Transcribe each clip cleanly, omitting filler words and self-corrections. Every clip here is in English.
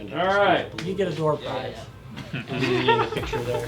recommend it. All right. You get a door prize. Yeah. The picture there.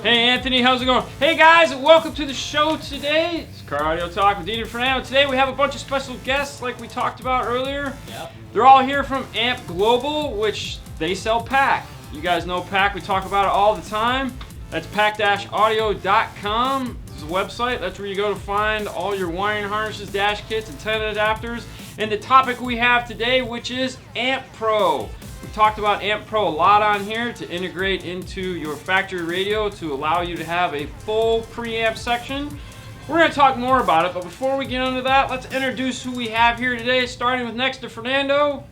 Hey Anthony, how's it going? Hey guys, welcome to the show today. It's Car Audio Talk with Dean and Fernando. Today we have a bunch of special guests like we talked about earlier. Yep. They're all here from Amp Global, which they sell PAC. You guys know PAC, we talk about it all the time. That's pac-audio.com. This is a website. That's where you go to find all your wiring harnesses, dash kits, antenna adapters. And the topic we have today, which is AmpPro. We talked about AmpPro a lot on here to integrate into your factory radio to allow you to have a full preamp section. We're going to talk more about it, but before we get into that, let's introduce who we have here today, starting with next to Fernando.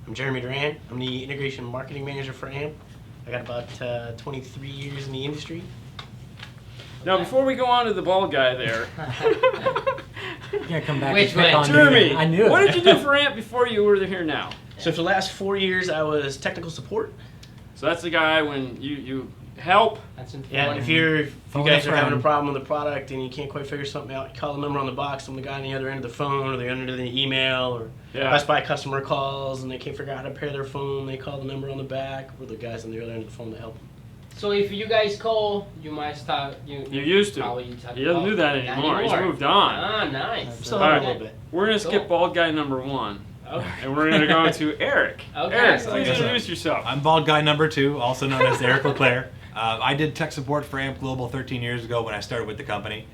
I'm Jeremy Durant. I'm the Integration Marketing Manager for AMP. I got about 23 years in the industry. Now, before we go on to the bald guy there, You're gonna come back Which and pick way? on Jeremy, me. I knew it. what did you do for AMP before you were here now? So for the last 4 years, I was technical support. So that's the guy when you help. That's Yeah, important. if you Phone guys a are having a friend. problem with the product and you can't quite figure something out, you call the number on the box. I'm the guy on the other end of the phone, or the other end of the email, or Yeah. Best Buy customer calls and they can't figure out how to pair their phone. They call the number on the back. We're the guys on the other end of the phone to help them. So if you guys call, you might start. You used to. probably have He doesn't call. do that Not anymore. He's moved on. Ah, nice. Still All have right. a little bit. We're going to skip Cool. bald guy number one, Okay. and we're going to go to Eric. Okay. Eric, So please yes, sir. introduce yourself. I'm bald guy number 2, also known as Eric LeClaire. I did tech support for AMP Global 13 years ago when I started with the company.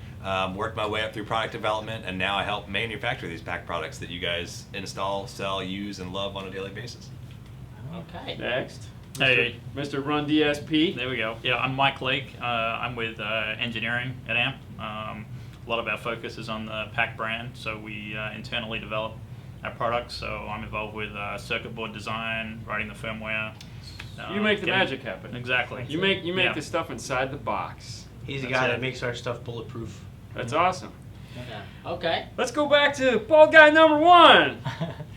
Worked my way up through product development, and now I help manufacture these PAC products that you guys install, sell, use, and love on a daily basis. Okay. Next. Hey. Mr. Run DSP. There we go. Yeah, I'm Mike Lake. I'm with engineering at AMP. A lot of our focus is on the PAC brand, so we internally develop our products. So I'm involved with circuit board design, writing the firmware. You make the getting- magic happen. Exactly. You make Yeah. the stuff inside the box. He's the That's guy it. that makes our stuff bulletproof. That's awesome. Yeah. Okay. Let's go back to bald guy number one.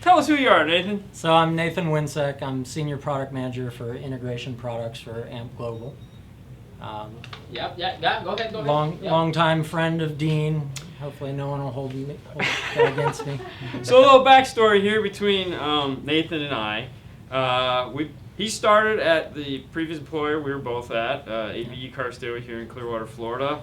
Tell us who you are, Nathan. So I'm Nathan Winsek. I'm Senior Product Manager for Integration Products for AMP Global. Yep. Yeah. Go ahead. Go ahead. Yep. Long-time friend of Dean. Hopefully no one will hold that against me. So a little backstory here between Nathan and I. He started at the previous employer we were both at, ABE Car Stereo here in Clearwater, Florida.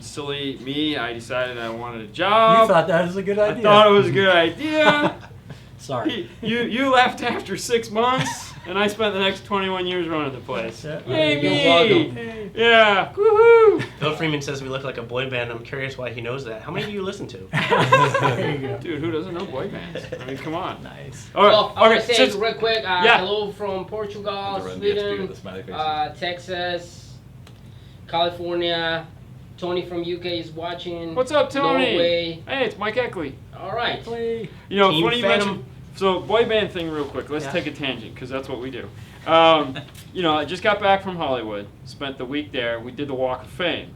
Silly me, I decided I wanted a job. You thought that was a good idea. I thought it was a good idea. Sorry. You left after 6 months, and I spent the next 21 years running the place. Yeah. Yay You're me! welcome. Yeah, woohoo! Bill Freeman says we look like a boy band. I'm curious why he knows that. How many do you listen to? There you go. Dude, who doesn't know boy bands? I mean, come on. Nice. All right, Well, I want to say since- real quick. Yeah. Hello from Portugal, The run DSP Sweden, with the smiley faces. Texas, California. Tony from UK is watching. What's up, Tony? Norway. Hey, it's Mike Eckley. All right. You know, Team funny you Phantom. mentioned. So, boy band thing, real quick. Let's Yeah. take a tangent because that's what we do. You know, I just got back from Hollywood. Spent the week there. We did the Walk of Fame.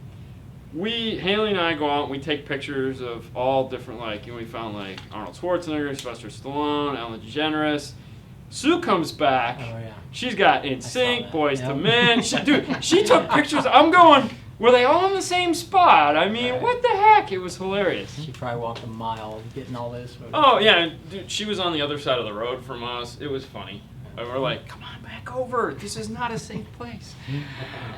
Haley and I go out and we take pictures of all different, like, we found like Arnold Schwarzenegger, Sylvester Stallone, Ellen DeGeneres. Sue comes back. Oh yeah. She's got saw NSYNC, that. Boys to Yep. Men. She took pictures. I'm going. Were they all in the same spot? I mean, Right. what the heck? It was hilarious. She probably walked a mile getting all this. Oh yeah, dude, she was on the other side of the road from us. It was funny. And we're like, come on back over. This is not a safe place.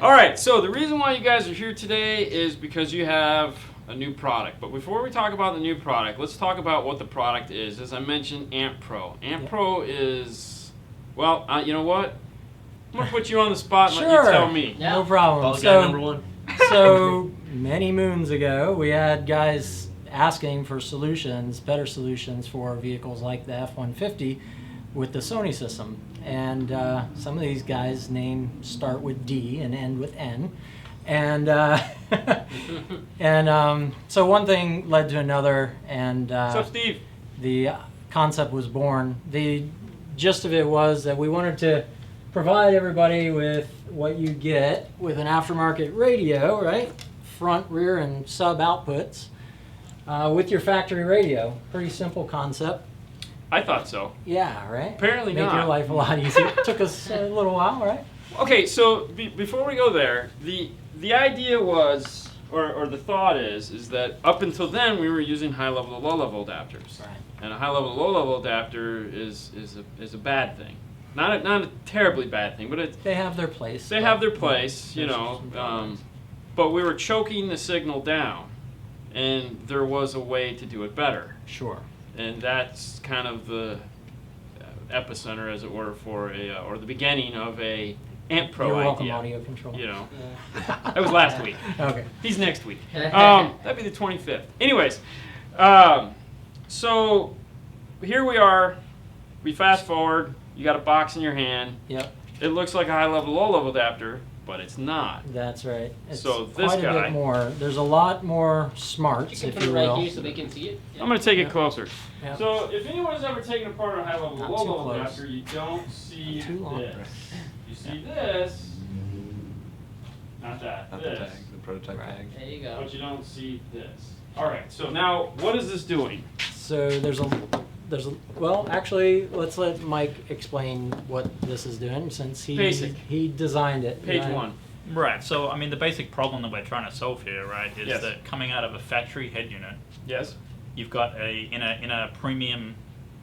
All right, so the reason why you guys are here today is because you have a new product. But before we talk about the new product, let's talk about what the product is. As I mentioned, AmpPro. AmpPro is, well, you know what? I'm going to put you on the spot and let you tell me. Yeah. No problem. Bald guy number 1. So many moons ago, we had guys asking for solutions, better solutions for vehicles like the F-150 with the Sony system. And some of these guys' names start with D and end with N. And so one thing led to another, and What's up, Steve? the concept was born. The gist of it was that we wanted to provide everybody with what you get with an aftermarket radio, right? Front, rear, and sub outputs with your factory radio. Pretty simple concept. I thought so. Yeah, right? Apparently Make not. your life a lot easier. Took us a little while, right? Okay, so before we go there, the idea was, or the thought is that up until then we were using high level to low level adapters. Right. and a high level, low level adapter is a bad thing. Not a terribly bad thing, but They have their place. they have their place, you There's know. some drawbacks. But we were choking the signal down, and there was a way to do it better. Sure. And that's kind of the epicenter, as it were, for or the beginning of a AmpPro You're welcome, idea. audio control. You know, that was last week. Okay. He's next week. That'd be the 25th. Anyways, so here we are. We fast forward. You got a box in your hand. Yep. It looks like a high level, low level adapter, but it's not. That's right. It's So this quite a guy- bit more. There's a lot more You smarts, can if put you it right will. here so they can see it. I'm going to take it closer. Yeah. So if anyone's ever taken apart a high level, Not low too level close. adapter, you don't see Not too long. this. You see this, not that, Not the this, tag, the prototype Right. tag. There you go. but you don't see this. All right, so now what is this doing? So there's a well, actually, let's let Mike explain what this is doing since Basic. he designed it. Page Right? 1. Right. So I mean, the basic problem that we're trying to solve here, right, is Yes. that coming out of a factory head unit, Yes? you've got in a premium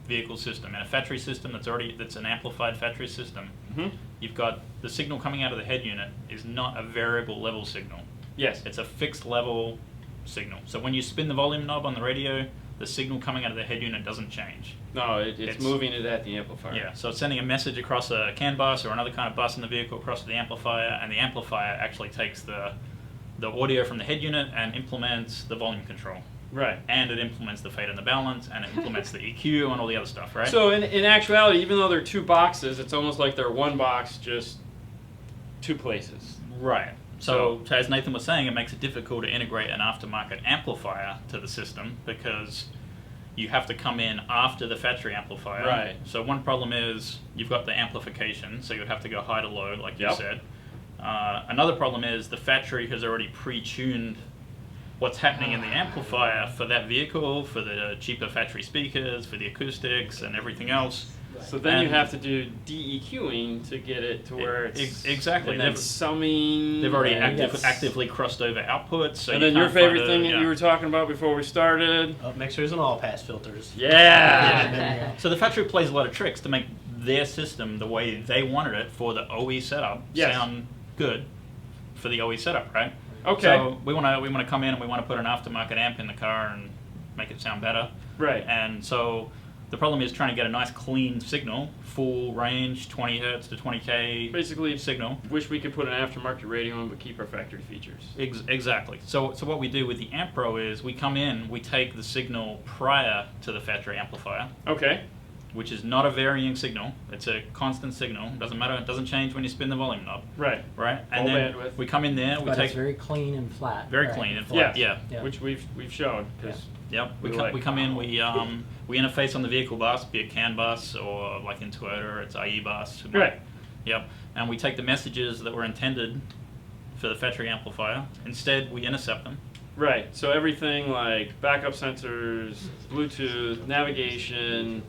vehicle system, in a factory system that's an amplified factory system. Mm-hmm. You've got the signal coming out of the head unit is not a variable level signal. Yes. It's a fixed level signal. So when you spin the volume knob on the radio, the signal coming out of the head unit doesn't change. No, it's It's- moving it at the amplifier. Yeah, so it's sending a message across a CAN bus or another kind of bus in the vehicle across to the amplifier, and the amplifier actually takes the audio from the head unit and implements the volume control. Right. And it implements the fade and the balance, and it implements the EQ and all the other stuff, right? So in actuality, even though they're two boxes, it's almost like they're one box, just two places. Right. So as Nathan was saying, it makes it difficult to integrate an aftermarket amplifier to the system because you have to come in after the factory amplifier. Right. So one problem is you've got the amplification, so you'd have to go high to low, like you Yep. said. Another problem is the factory has already pre-tuned what's happening in the amplifier for that vehicle, for the cheaper factory speakers, for the acoustics and everything else. So then you And- have to do DEQing to get it to where it's exactly. And then summing. They've already and- actively crossed over outputs. So and you then your can't find favorite thing that yeah. you were talking about before we started. Oh, mixers and all pass filters. Yeah. Yeah. So the factory plays a lot of tricks to make their system the way they wanted it for the OE setup Yes. sound good for the OE setup, right? Okay. So we want to come in and we want to put an aftermarket amp in the car and make it sound better. Right. And so the problem is trying to get a nice clean signal, full range, 20 hertz to 20K Basically, signal. wish we could put an aftermarket radio on, but keep our factory features. Exactly. So what we do with the AmpPro is we come in, we take the signal prior to the factory amplifier, Okay. which is not a varying signal. It's a constant signal. Doesn't matter. It doesn't change when you spin the volume knob. Right. Right. And Full then bandwidth. we come in there. We But take it's very clean and flat. very right? clean and Yeah. flat. Yeah. Yeah. Which we've shown. 'Cause Yep. We like- We come in. We interface on the vehicle bus, be it CAN bus or like in Toyota, it's IE bus. Right. Yep. And we take the messages that were intended for the factory amplifier. Instead, we intercept them. Right. So everything like backup sensors, Bluetooth, navigation,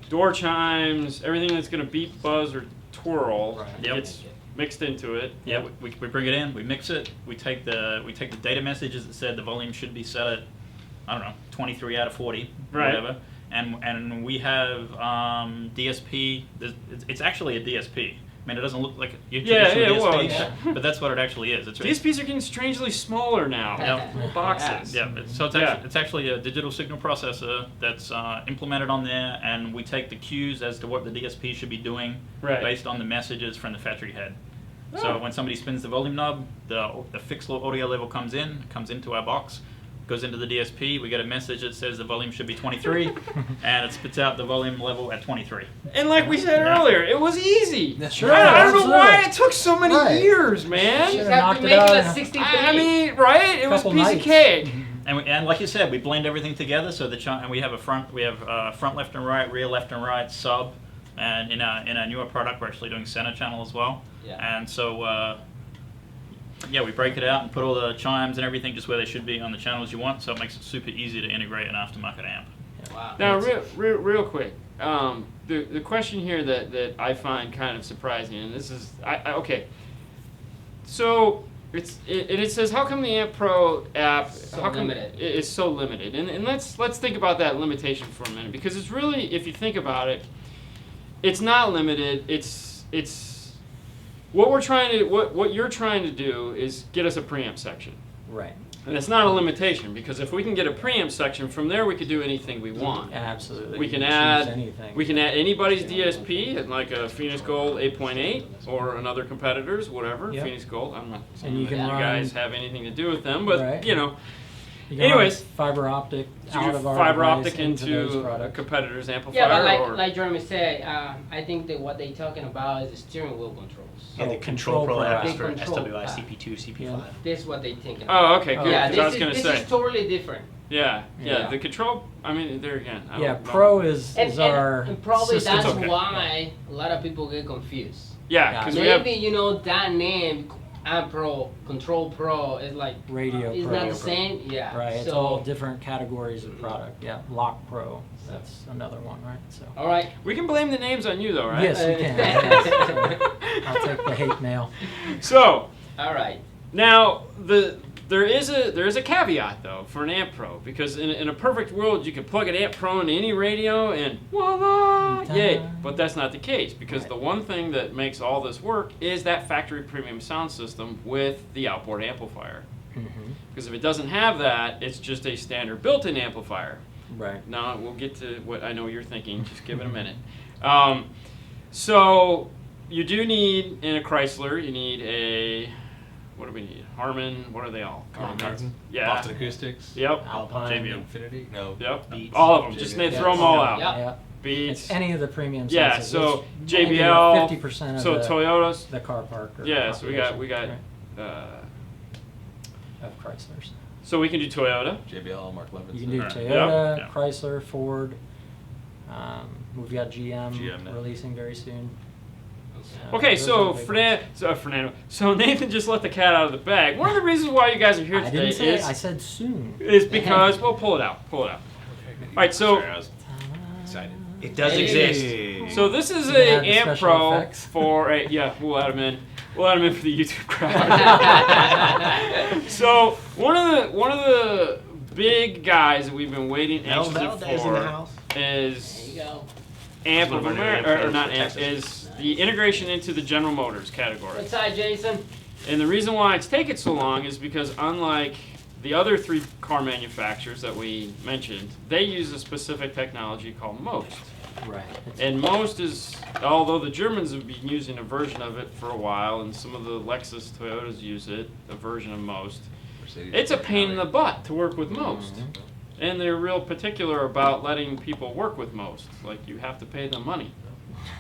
door chimes, everything that's going to beep, buzz, or twirl Yep. gets mixed into it. Yeah, we bring it in, we mix it, we take the data messages that said the volume should be set at, I don't know, 23 out of 40, Right. whatever, and we have DSP. It's actually a DSP. I mean, it doesn't look like your traditional well, DSP, yeah. but that's what it actually is. It's DSPs are getting strangely smaller now. Yep. Little boxes. Yeah, it's actually a digital signal processor that's implemented on there, and we take the cues as to what the DSP should be doing Right. based on the messages from the factory head. Oh. So when somebody spins the volume knob, the fixed audio level comes into our box, goes into the DSP, we get a message that says the volume should be 23, and it spits out the volume level at 23. And like we said earlier, it was easy. Sure, I don't know absolutely. why it took so many Right. years, man. You Should've have knocked to it make out it in a a- 60 I mean, right? It was a Couple piece of nights. cake. And like you said, we blend everything together. So and we have front left and right, rear left and right, sub, and in our newer product we're actually doing center channel as well. Yeah. And so we break it out and put all the chimes and everything just where they should be on the channels you want. So it makes it super easy to integrate an aftermarket amp. Wow. Now, real quick, the question here that I find kind of surprising, and this is okay. So it says, how come the AmpPro app So how come limited. it's so limited? And let's think about that limitation for a minute, because it's really, if you think about it, it's not limited. It's what we're trying to what you're trying to do is get us a preamp section. Right. And it's not a limitation, because if we can get a preamp section, from there we could do anything we want. Absolutely. We can choose add anything. we can add anybody's DSP, and like a Phoenix Gold 8.8 or another competitor's, whatever. Yep. Phoenix Gold. I'm not saying And you that can you run- guys have anything to do with them, but Right. you know, You can anyways, run fiber optic you out do of our fiber device optic into those into a products. competitor's amplifier. Yeah, but or, like Jeremy said, I think that what they're talking about is the steering wheel controls. Yeah, the Oh, Control Pro Control Pro. apps Big for Control SWI, app. CP2, CP5. Yeah. This is what they're thinking about. oh, okay, good. Oh. Yeah, 'cause I was this gonna is say, totally different. yeah, Yeah. the control. I mean, there again. I Yeah, don't know. Pro is our And probably system. that's okay. why a lot of people get confused. Yeah, Yeah. because we have. Maybe you know that name, AmpPro, Control Pro, is like Radio is Pro. not the same. Yeah. Right, it's So all different categories of product. Yeah, Lock Pro, that's another one, right? So. all right. We can blame the names on you, though, right? Yes, you can. Yes. So, I'll take the hate mail. So All right. now there is a caveat though for an AmpPro, because in a perfect world you could plug an AmpPro into any radio and voila, yay! But that's not the case, because Right. the one thing that makes all this work is that factory premium sound system with the outboard amplifier. Mhm. Because if it doesn't have that, it's just a standard built-in amplifier. Right. Now we'll get to what I know you're thinking. Just give it a minute. So you do need, in a Chrysler, you need a, what do we need? Harman. What are they all? Harman Kardon, Yeah. Boston Acoustics, Yep. Alpine. JB Infinity. No. Yep. Beats. All of them. Just JBL. throw them all Yeah. out. Yeah. Yeah. Beats. It's any of the premium Yeah, sizes, so which JBL, 50% of So the, Toyotas. the car park. Or Yeah. So we got population, uh, right, of Chryslers. so we can do Toyota. JBL, Mark Levinson. You can do Right. Toyota, Yep. Chrysler, Ford. We've got GM now. releasing very soon. Okay, those so are the big ones. Fernando. So Nathan just let the cat out of the bag. One of the reasons why you guys are here I today didn't say I said soon. is because, well, pull it out. Pull it out. All right, so Sorry, I was excited. It does Hey. exist. so this is You can a add the AMP special Pro effects. for a, yeah, we'll add them in. We'll add them in for the YouTube crowd. So one of the big guys that we've been waiting Mel anxiously Valdez in the for house. is There you go. AMP One of of our America, AMP or fans not from AMP, Texas. is the integration into the General Motors category. What's up, Jason? And the reason why it's taken so long is because, unlike the other three car manufacturers that we mentioned, they use a specific technology called MOST. Right. It's- And MOST is, although the Germans have been using a version of it for a while, and some of the Lexus Toyotas use it, a version of MOST, Mercedes it's a pain in the butt to work with MOST. Mhm. And they're real particular about letting people work with MOST. Like, you have to pay them money,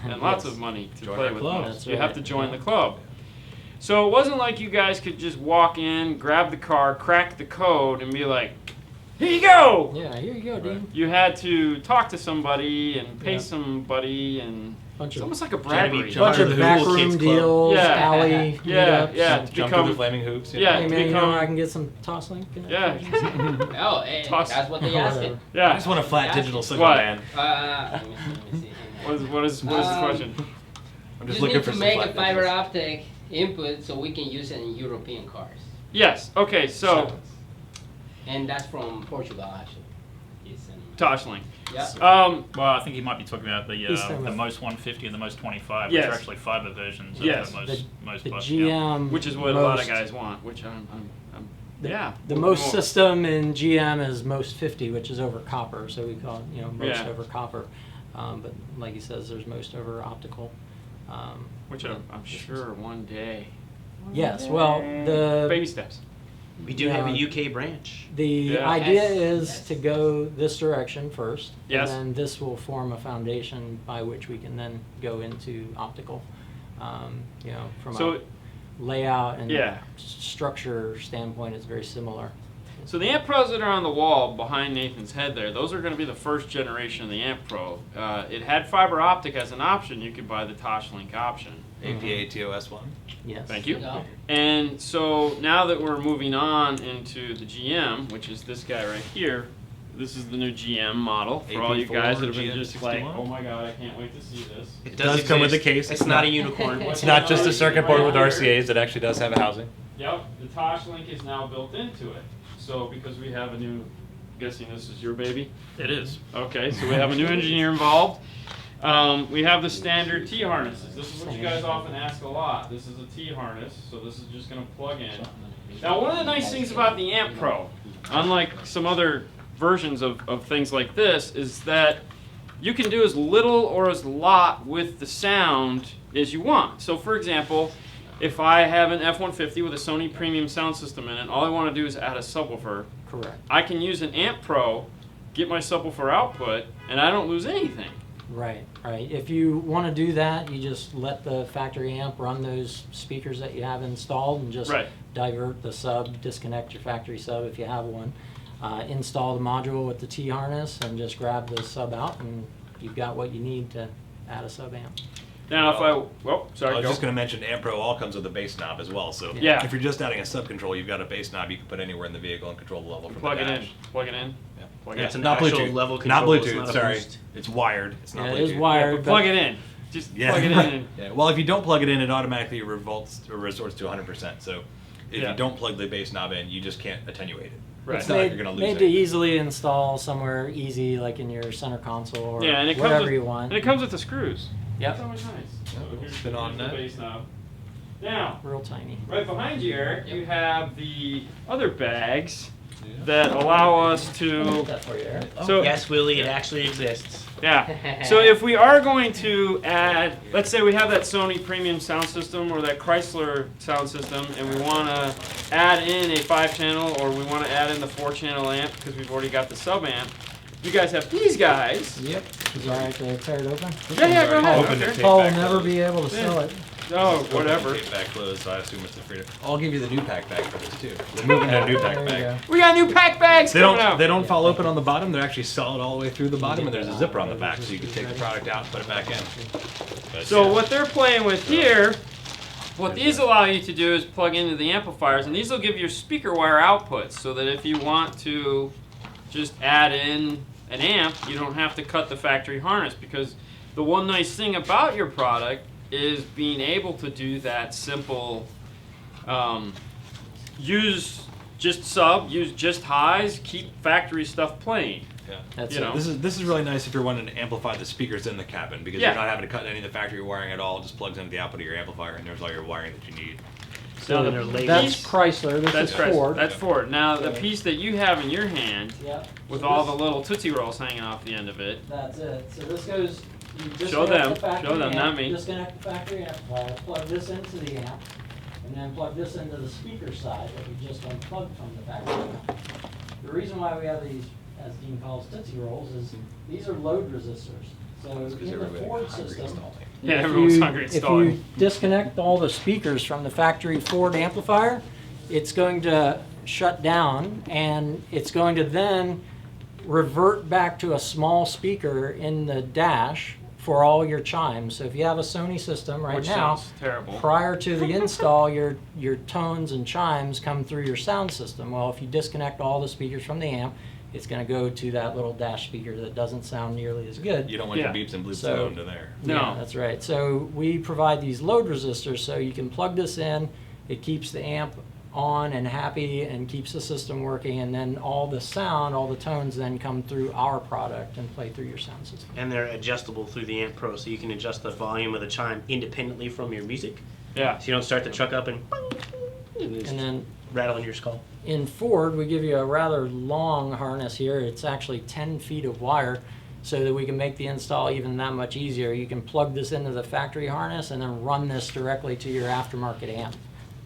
and lots Yes. of money to Join play our with club. MOST. That's You have right. to join the club. So it wasn't like you guys could just walk in, grab the car, crack the code, and be like, here you go! Yeah, here you go, Dean. You had to talk to somebody and pay Yeah. somebody, and Bunch it's of almost like a Jeremy bribery. jumped bunch to of the Cool Kids backroom Club. deals, Yeah. alley Yeah, meetups. yeah. Jump to through become- the flaming hoops. Yeah. Hey to man, you know become- where I can get some Toslink? Yeah. Oh, hey, Toss- that's what they Whatever. asked it. I Yeah. just want a flat digital signal, What? man. Let me see. What is the question? I'm You just just looking need for to some make a flat fiber digitals. optic input so we can use it in European cars. Yes. Okay. So And that's from Portugal, actually. It's in, Toslink. yeah. Well, I think he might be talking about the He's talking the about- most 150 and the most 25, Yes. which are actually fiber versions of Yes. the most The bus, GM, Which is what a lot of most- guys want. Which I'm The, yeah. The more. most system in GM is most 50, which is over copper. So we call it, most Yeah. over copper. But like he says, there's most over optical. Which I'm sure one day. Yes. Well, Baby steps. We do have a Yeah. UK branch. the Yeah. idea Yes, is yes. to go this direction first, Yes. and then this will form a foundation by which we can then go into optical. From So a layout and Yeah. structure standpoint, it's very similar. So the AMP Pros that are on the wall behind Nathan's head there, those are going to be the first generation of the AMP Pro. It had fiber optic as an option. You could buy the Toshlink option. APA TOS1. Yes. Thank you. There you go. And so now that we're moving on into the GM, which is this guy right here, this is the new GM model for all you guys that have been just like, GM61. oh my god, I can't wait to see this. It does come with exist. the case. It's not a unicorn. It's not just a circuit board with RCA's. It actually does have a housing. Yep, the Tosh link is now built into it. So because we have a new, I'm guessing this is your baby? It is. Okay, so we have a new engineer involved. We have the standard T-harnesses. This is what you guys often ask a lot. This is a T-harness, so this is just going to plug in. Now, one of the nice things about the AmpPro, unlike some other versions of things like this, is that you can do as little or as lot with the sound as you want. So, for example, if I have an F-150 with a Sony premium sound system in it, all I want to do is add a subwoofer. Correct. I can use an AmpPro, get my subwoofer output, and I don't lose anything. Right, right. If you want to do that, you just let the factory amp run those speakers that you have installed and just Right. divert the sub, disconnect your factory sub if you have one. Install the module with the T-harness and just grab the sub out and you've got what you need to add a sub amp. Now, if sorry, I was go. just going to mention AmpPro all comes with a bass knob as well. So Yeah. if you're just adding a sub control, you've got a bass knob you can put anywhere in the vehicle and control the level from Plug the it dash. in. Plug it in. Yeah. Plug Yeah, it it's in. an Not actual Bluetooth. level Not control, it's Bluetooth. not a Sorry, boost. it's wired. It's not Yeah, Bluetooth. it is Yeah, wired. but plug it in. Just Yeah. plug it in. Yeah. Well, if you don't plug it in, it automatically resorts to 100%. So if Yeah. you don't plug the bass knob in, you just can't attenuate it. Right. It's It's not like made, you're going to made lose to it. easily install somewhere easy, like in your center console or Yeah, and it wherever comes with, you want. and it comes with the screws. Yep. That's always nice. So here's, spin on here's the that. bass knob. Now, Real tiny. right behind you, Eric, you have the other bags that allow us I'll to. get that for you, Eric. So Yes, Willie, it actually exists. yeah. So if we are going to add, let's say we have that Sony premium sound system or that Chrysler sound system, and we want to add in a 5-channel or we want to add in the 4-channel amp because we've already got the sub amp. You guys have these guys. Yep. Is it all right to tear it open? Yeah, go ahead. Open Okay. it. Paul will back never closed. be able to sell it. Oh, whatever. Tape back closed, so I assume it's the freedom. I'll give you the new pack bag for this too. They're moving to a new pack There you bag. go. We got new pack bags They coming don't. out. They don't fall open on the bottom. They're actually solid all the way through the bottom, and there's a zipper on the back, so you can take the product out and put it back in. But, So yeah. what they're playing with here, what these allow you to do is plug into the amplifiers, and these will give you speaker wire outputs, so that if you want to just add in an amp, you don't have to cut the factory harness. Because the one nice thing about your product is being able to do that simple, use just sub, use just highs, keep factory stuff playing. Yeah. That's You it. know. This is really nice if you're wanting to amplify the speakers in the cabin because Yeah. you're not having to cut any of the factory wiring at all. It just plugs into the output of your amplifier, and there's all your wiring that you need. Now, So the they're That's piece- Chrysler. This that's is Chrysler. Ford. That's Ford. Now the Okay. piece that you have in your hand, Yep. with So all this- the little Tootsie Rolls hanging off the end of it. That's it. So this goes. You disconnect Show them. the factory Show them, amp, not me. Disconnect the factory amplifier. Plug this into the amp, and then plug this into the speaker side that we just unplugged from the factory amp. The reason why we have these, as Dean calls Tootsie Rolls, is these are load resistors. So in the Ford system, Yeah, if everyone's you- hungry if installing. you disconnect all the speakers from the factory Ford amplifier, it's going to shut down, and it's going to then revert back to a small speaker in the dash for all your chimes. So if you have a Sony system right Which now, sounds terrible. prior to the install, your tones and chimes come through your sound system. Well, if you disconnect all the speakers from the amp, it's going to go to that little dash speaker that doesn't sound nearly as good. You don't want Yeah. your beeps and bloops So- to go into there. No. Yeah, that's right. So we provide these load resistors so you can plug this in. It keeps the amp on and happy and keeps the system working, and then all the sound, all the tones then come through our product and play through your sound system. And they're adjustable through the AmpPro, so you can adjust the volume of the chime independently from your music. Yeah. So you don't start the truck up and And then rattle in your skull. in Ford, we give you a rather long harness here. It's actually 10 feet of wire, so that we can make the install even that much easier. You can plug this into the factory harness and then run this directly to your aftermarket amp.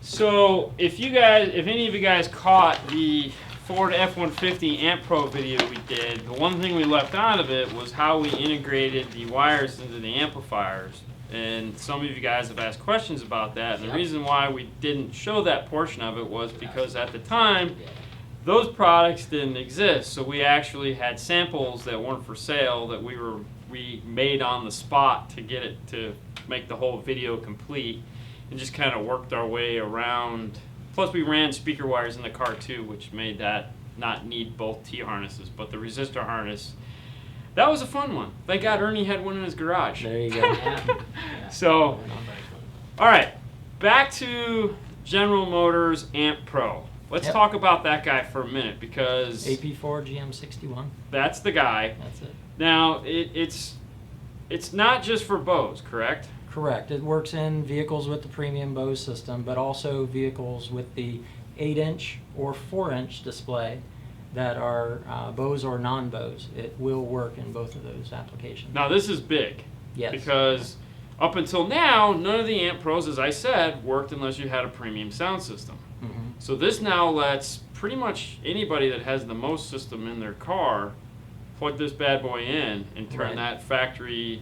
So if any of you guys caught the Ford F-150 AmpPro video we did, the one thing we left out of it was how we integrated the wires into the amplifiers. And some of you guys have asked questions about that. And the reason why we didn't show that portion of it was because at the time, those products didn't exist. So we actually had samples that weren't for sale that we made on the spot to get it to make the whole video complete, and just kind of worked our way around. Plus we ran speaker wires in the car too, which made that not need both T harnesses, but the resistor harness, that was a fun one. Thank God Ernie had one in his garage. There you go. So, all right, back to General Motors AmpPro. Let's Yep. talk about that guy for a minute because AP4 GM61. that's the guy. That's it. Now, it's not just for Bose, correct? Correct. It works in vehicles with the premium Bose system, but also vehicles with the 8-inch or 4-inch display that are Bose or non-Bose. It will work in both of those applications. Now, this is big. Yes. Because up until now, none of the AmpPros, as I said, worked unless you had a premium sound system. Mhm. So this now lets pretty much anybody that has the Most system in their car plug this bad boy in and turn Right. that factory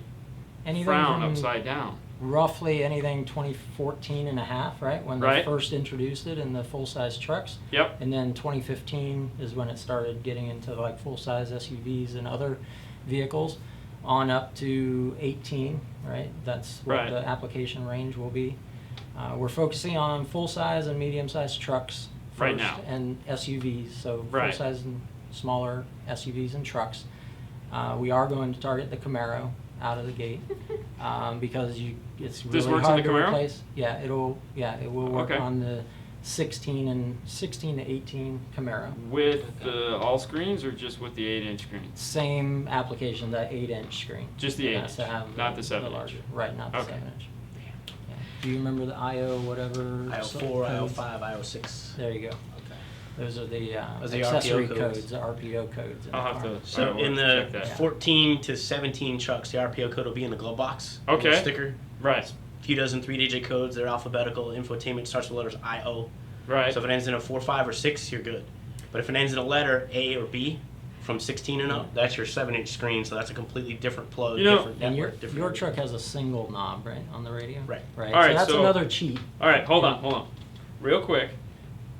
Anything frown from upside down. roughly anything 2014 and a half, right? When they Right. first introduced it in the full-size trucks. Yep. And then 2015 is when it started getting into like full-size SUVs and other vehicles, on up to 18, right? That's what Right. the application range will be. We're focusing on full-size and medium-sized trucks first, Right now. and SUVs, so Right. full-size and smaller SUVs and trucks. We are going to target the Camaro out of the gate because it's This really works on hard the to Camaro? replace. Yeah, it will work Okay. on the 16 to 18 Camaro. With the all screens or just with the 8-inch screens? Same application, that 8-inch screen. Just the It 8-inch, has to have not the 7-inch. larger, right? Not the Okay. 7-inch. Yeah. Do you remember the IO whatever? IO4, codes? IO5, IO6. There you go. Okay. Those are the Those are the accessory RPO codes, codes. the RPO codes. in the I'll have car. to. So Alright, we'll in have to the check that. 14 to 17 trucks, the RPO code will be in the glove box. a Okay. little sticker. Right. A few dozen 3-digit codes. They're alphabetical. Infotainment starts with letters IO. Right. So if it ends in a 4, 5, or 6, you're good. But if it ends in a letter A or B, from 16 and up, that's your 7-inch screen. So that's a completely different plug, You know- different And network, different your everything. truck has a single knob, right, on the radio? Right. Right. All right, so that's so- another cheat. All right, hold on. Real quick.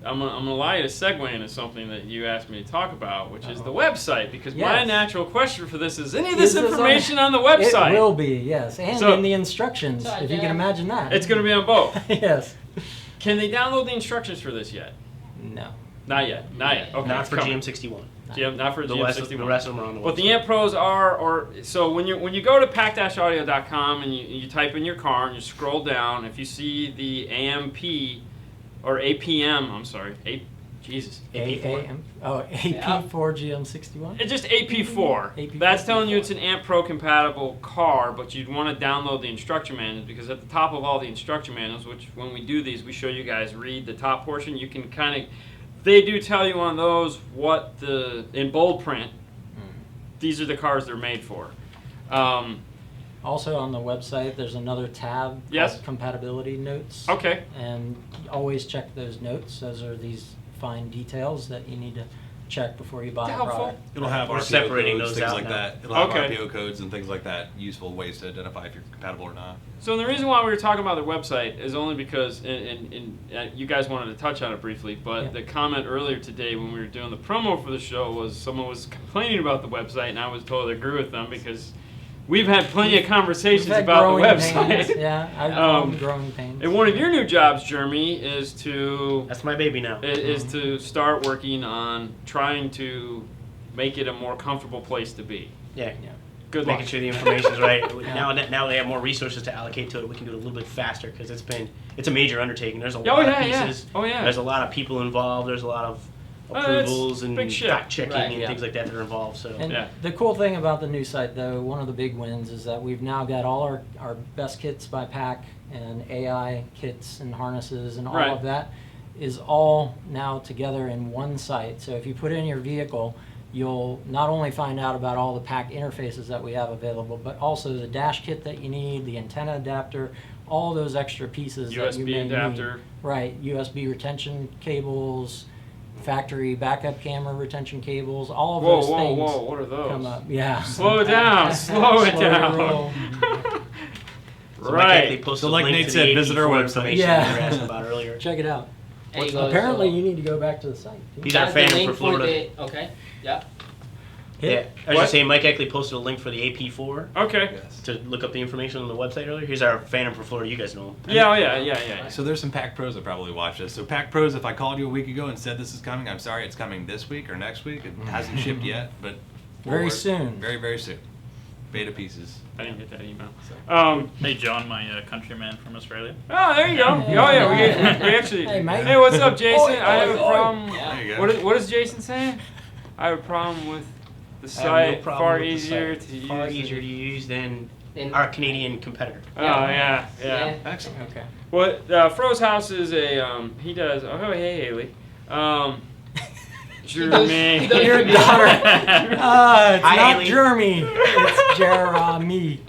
I'm gonna allow you to segue into something that you asked me to talk about, which is the website. Because my Yes. natural question for this is: any of this Is this information on the website? It will be, yes, and So- in the instructions, Sorry, if you can Dad. imagine that. It's gonna be on both. Yes. Can they download the instructions for this yet? No. Not yet. Okay. Not it's for coming. GM61. Not for The rest, GM61. the rest of them are on the What the website. AmpPros are, or so when you go to pac-audio.com and you type in your car and you scroll down, if you see the AMP or APM, I'm sorry, Jesus, AP4. AP4 GM61. it's just AP4. AP4. That's telling you it's an AmpPro compatible car, but you'd want to download the instruction manuals because at the top of all the instruction manuals, which when we do these, we show you guys read the top portion. You can kind of, they do tell you on those what in bold print, these are the cars they're made for. Also on the website, there's another tab Yes. called Compatibility Notes. Okay. And always check those notes. Those are these fine details that you need to check before you buy a Helpful. product. It'll have We're RPO separating codes, those things out like now. that. It'll have Okay. RPO codes and things like that. Useful ways to identify if you're compatible or not. So the reason why we were talking about the website is only because, and you guys wanted to touch on it briefly, but Yeah. the comment earlier today when we were doing the promo for the show was someone was complaining about the website, and I was told to agree with them because we've had plenty of conversations We've had about the growing website. pains. Yeah, I call Um, them growing pains. And one of your new jobs, Jeremy, is to That's my baby now. is to start working on trying to make it a more comfortable place to be. Yeah. Good luck. Making sure the information's right. Yeah. Now they have more resources to allocate to it. We can do it a little bit faster because it's a major undertaking. There's a Oh, lot yeah, of yeah. pieces. Oh, yeah. There's a lot of people involved. There's a lot of Oh, it's approvals and big shit. fact checking Right, and yeah. things like that that are involved. So And Yeah. the cool thing about the new site, though, one of the big wins is that we've now got all our best kits by PAC and AI kits and harnesses and all Right. of that is all now together in one site. So if you put it in your vehicle, you'll not only find out about all the PAC interfaces that we have available, but also the dash kit that you need, the antenna adapter, all those extra pieces that you USB may adapter. need. Right, USB retention cables, factory backup camera retention cables, all of those things What are those? come up. Yeah. Slow it down. Slow it Slow your down. roll. So Mike actually Right. posted So a like link Nate to said, the visit our AP4 website. information Yeah. you were asking about earlier. Check it out. There you go, Apparently, so- you need to go back to the site. He's our That's fan the for link Florida. the- okay, yep. Yeah, Hit. I was What? just saying, Mike actually posted a link for the AP4 Okay. Yes. to look up the information on the website earlier. He's our fan for Florida. You guys know him. Yeah, oh yeah. So there's some PAC Pros that probably watch this. So PAC Pros, if I called you a week ago and said this is coming, I'm sorry, it's coming this week or next week. It hasn't shipped yet, but Very forward. soon. Very, very soon. beta pieces. I didn't get that email. Hey, John, my countryman from Australia. Oh, there you go. Oh, yeah, we actually. Hey, mate. Hey, what's up, Jason? I have a problem. Yeah. There you go. What is Jason saying? I have a problem with the I have no site. problem Far with the easier site. to use. Far easier to use than And- our Canadian competitor. Oh yeah. Excellent. Okay. Well, Fro's House is a he does. Oh hey Haley. Jeremy. Your daughter. It's Hi, not Haley. Jeremy. It's Jeremy.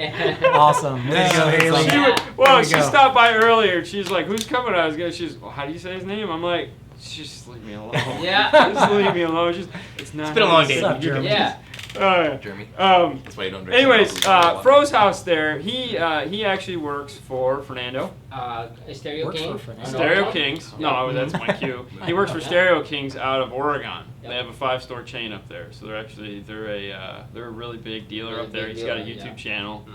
Awesome. Way to go, Haley. Well, There she you go. stopped by earlier. She's like, "Who's coming?" I was gonna. She's, well, how do you say his name? I'm like, just leave me alone. Yeah. Just leave me alone. It's not. It's been a long day. What's up, Jeremy? Yeah. Jeremy. Um. That's why you don't drink. Anyways, alcohol. Fro's House there. He actually works for Fernando. Stereo Works King. for Fernando. Stereo Kings. No, that's my cue. He works for Stereo Kings out of Oregon. Yep. They have a 5-store chain up there, so they're a really big dealer Really up there. big He's got a dealer, YouTube yeah. channel.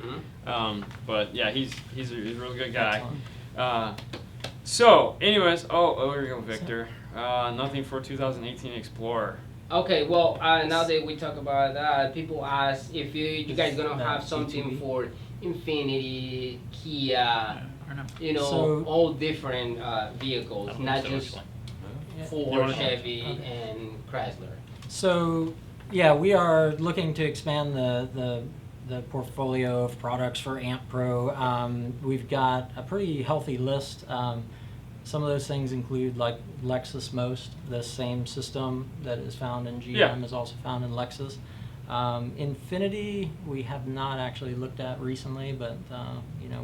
Mhm. But yeah, he's a really good guy. Excellent. So, anyways, there you go, Victor. Nothing for 2018 Explorer. Okay, well, now that we talk about that, people ask if you guys gonna have something ATV? for Infinity, Kia, I don't know. you know, So- all different I vehicles, don't not think so, just actually. You Ford, wanna- Chevy, Okay. and Chrysler. So, yeah, we are looking to expand the portfolio of products for AmpPro. We've got a pretty healthy list. Some of those things include like Lexus Most, the same system that is found in GM Yeah. is also found in Lexus. Infinity we have not actually looked at recently, but you know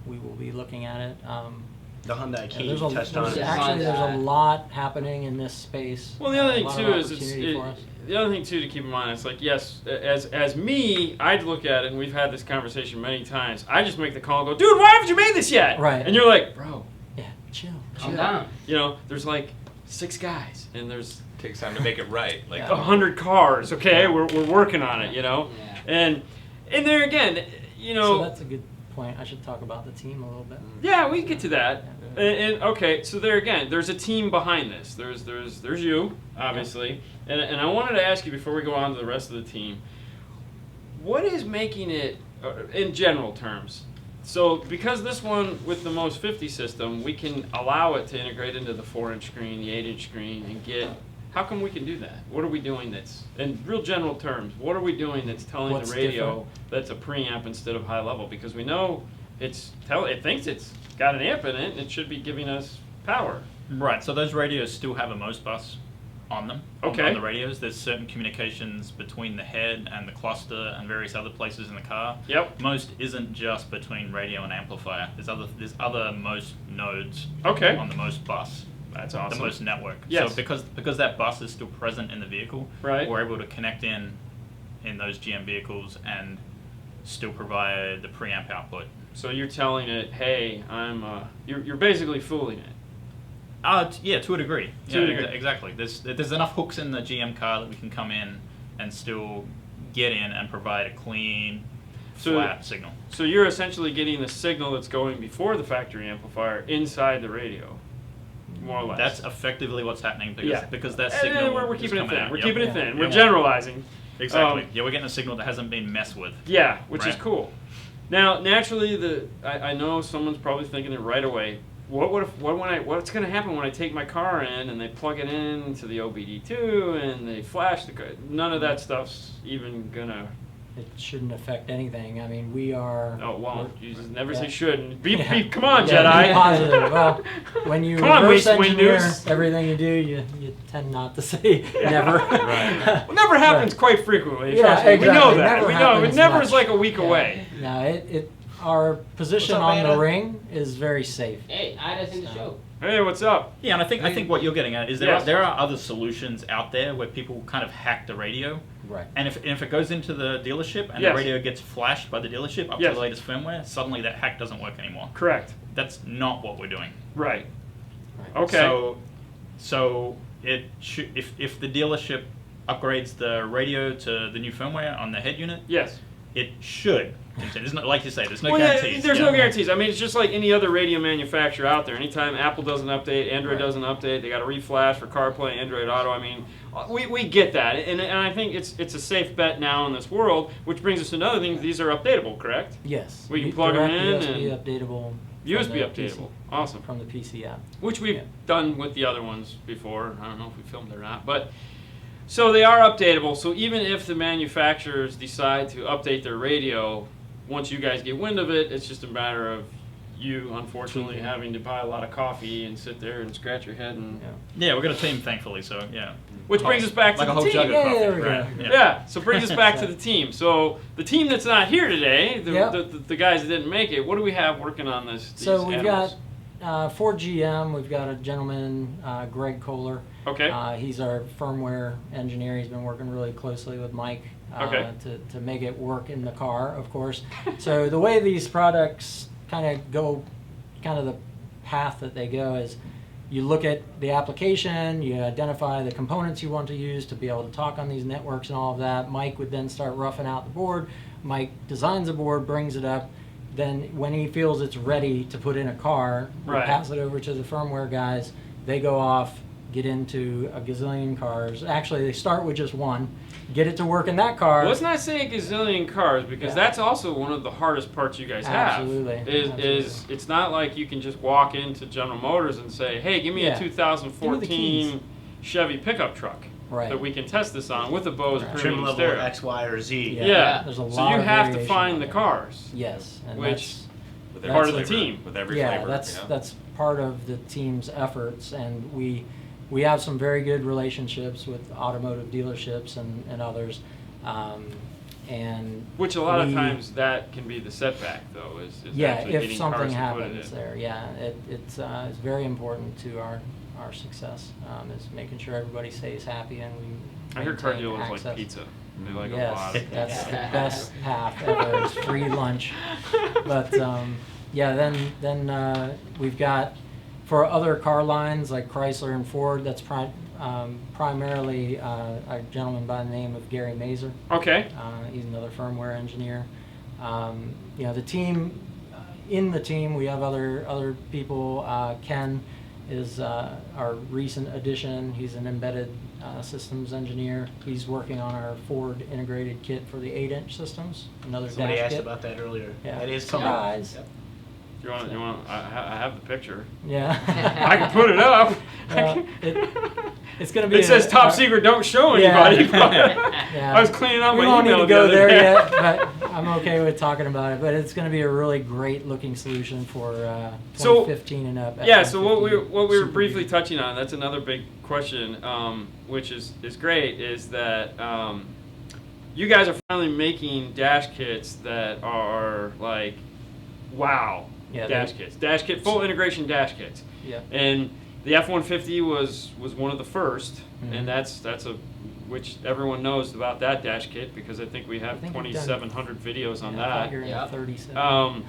we will be looking at it. The Hyundai Key There's touched on it. Yeah. actually there's a Hyundai. lot happening in this space. Well, the other A thing lot too of is opportunity for us. the other thing too to keep in mind. It's like yes, as me, I'd look at it, and we've had this conversation many times. I just make the call and go, dude, why haven't you made this yet? Right. And you're like, bro, Yeah, chill. Calm down. you know, there's like 6 guys, and there's Takes time to make it right. Like Yeah. 100 cars. Okay, we're working on it. You know, Yeah. and there again, you know. So that's a good point. I should talk about the team a little bit. Yeah, we can get to that. And okay, so there again, there's a team behind this. There's you, obviously, and I wanted to ask you before we go on to the rest of the team, what is making it, in general terms? So because this one with the Most 50 system, we can allow it to integrate into the 4-inch screen, the 8-inch screen, and get. How come we can do that? What are we doing that's, in real general terms, what are we doing that's telling What's the radio that's a preamp instead of high level? Because we know it thinks it's got an amp in it, and it should be giving us power. Right, so those radios still have a MOST bus on them. Okay. On the radios, there's certain communications between the head and the cluster and various other places in the car. Yep. MOST isn't just between radio and amplifier. There's other MOST nodes Okay. on the MOST bus. That's The awesome. MOST network. Yes. So because that bus is still present in the vehicle, Right. we're able to connect in those GM vehicles and still provide the preamp output. So you're telling it, hey, you're basically fooling it. Yeah, to a degree. To a degree. Exactly. There's enough hooks in the GM car that we can come in and still get in and provide a clean, So- flat signal. So you're essentially getting the signal that's going before the factory amplifier inside the radio, more or less. That's effectively what's happening because Yeah. because that And signal we're is keeping it coming thin. out. We're Yep. keeping it thin. We're Yep. generalizing. Exactly. Um, Yeah, we're getting a signal that hasn't been messed with. Yeah, which is Right. cool. Now, naturally, I know someone's probably thinking it right away. What's going to happen when I take my car in and they plug it in to the OBD2 and they flash the car? None of that stuff's even gonna. It shouldn't affect anything. I mean, we are. Oh, it won't. Jesus, never say Yeah. shouldn't. Be, Yeah. come on, Yeah, Jedi. be positive. Well, when you Come on, reverse Waste engineer Windows. everything you do, you tend not to say never. Right. Well, never happens quite frequently. Yeah, Trust me. We know exactly. that. Never We know it happens never much. is like a week Yeah. away. No, our position What's up, on the Anna? ring is very safe. Hey, add us in the show. Hey, what's up? Yeah, and I think what you're getting at is Yes. there are other solutions out there where people kind of hack the radio. Right. And if it goes into the dealership and Yes. the radio gets flashed by the dealership up Yes. to the latest firmware, suddenly that hack doesn't work anymore. Correct. That's not what we're doing. Right. Right. Okay. So it should, if the dealership upgrades the radio to the new firmware on the head unit, Yes. it should There's no, like you say, there's no Well, yeah, guarantees. there's yeah. no guarantees. I mean, it's just like any other radio manufacturer out there. Anytime Apple doesn't update, Android doesn't update, they got to reflash for CarPlay, Android Auto. I mean, we get that, and I think it's a safe bet now in this world. Which brings us to another thing: these are updatable, correct? Yes. We can plug 'em in USB and- updatable. USB from the updatable. PC, Awesome. From the PC app. Which we've Yeah. done with the other ones before. I don't know if we filmed it or not, but so they are updatable. So even if the manufacturers decide to update their radio, once you guys get wind of it, it's just a matter of you, unfortunately, Tweaking. having to buy a lot of coffee and sit there and scratch your head. And Yeah, we've got a team, thankfully. So yeah. which brings us back to Like a the whole team. jug of Yeah, coffee. there we Right. go. Yeah. Yeah, so brings us back to the team. So the team that's not here today, Yep. the guys that didn't make it, what do we have working on this? So these we've animals? got for GM, we've got a gentleman, Greg Kohler. Okay. He's our firmware engineer. He's been working really closely with Mike Okay. to make it work in the car, of course. So the way these products kind of go, kind of the path that they go is you look at the application, you identify the components you want to use to be able to talk on these networks and all of that. Mike would then start roughing out the board. Mike designs a board, brings it up. Then when he feels it's ready to put in a car, we Right. pass it over to the firmware guys. They go off, get into a gazillion cars. Actually, they start with just one, get it to work in that car. Let's not say a gazillion cars because Yeah. that's also one of the hardest parts you guys Absolutely. have. Is Absolutely. it's not like you can just walk into General Motors and say, "Hey, give me Yeah. a 2014 Chevy pickup truck Right. that we can test this on with a Bose Right. Trim premium level stereo." X, Y, or Z. Yeah. There's a lot So you of have to variation find out the there. cars. Yes, and Which- With That's part of every the flavor, team. With every yeah, flavor. that's yeah. that's part of the team's efforts, and we have some very good relationships with automotive dealerships and others, and Which a lot of we- times that can be the setback, though. Is yeah, actually if getting something cars to put it happens in. there, yeah, it's very important to our success, is making sure everybody stays happy and we I hear car maintain dealers like access. pizza. They like a Yes, lot of that's the Yeah. best half ever is free lunch. But yeah, then we've got for other car lines like Chrysler and Ford. That's primarily a gentleman by the name of Gary Mazer. Okay. He's another firmware engineer. You know, the team in the team we have other people. Ken is our recent addition. He's an embedded systems engineer. He's working on our Ford integrated kit for the 8-inch systems. Another Somebody dash asked kit. about that earlier. Yeah. That is coming. Surprise. Yep. You want? I have the picture. Yeah. I can put it up. It's going to be. It says top secret, don't show Yeah. anybody. Yeah. I was cleaning out We my won't need email to go the other there day. yet, but I'm okay with talking about it. But it's going to be a really great looking solution for So- 2015 and up. Yeah. So what we F-150 were Super briefly Duty. touching on, that's another big question, which is great, is that you guys are finally making dash kits that are like, wow, Yeah, dash kits, dash kit, full integration dash kits. Yeah. And the F-150 was one of the first, Mhm. and that's which everyone knows about that dash kit because I think we I have think we've done- 2,700 videos on Yeah, I thought that. you were in Yeah. 37.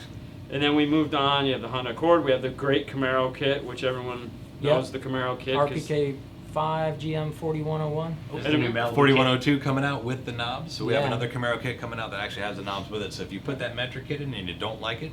And then we moved on. You have the Honda Accord. We have the great Camaro kit, which everyone knows the Camaro kit. 'cause- RPK 5 GM 4101. This is And the new it- Malibu kit. 4102 coming out with the knobs. So we have Yeah. another Camaro kit coming out that actually has the knobs with it. So if you put that metric kit in and you don't like it,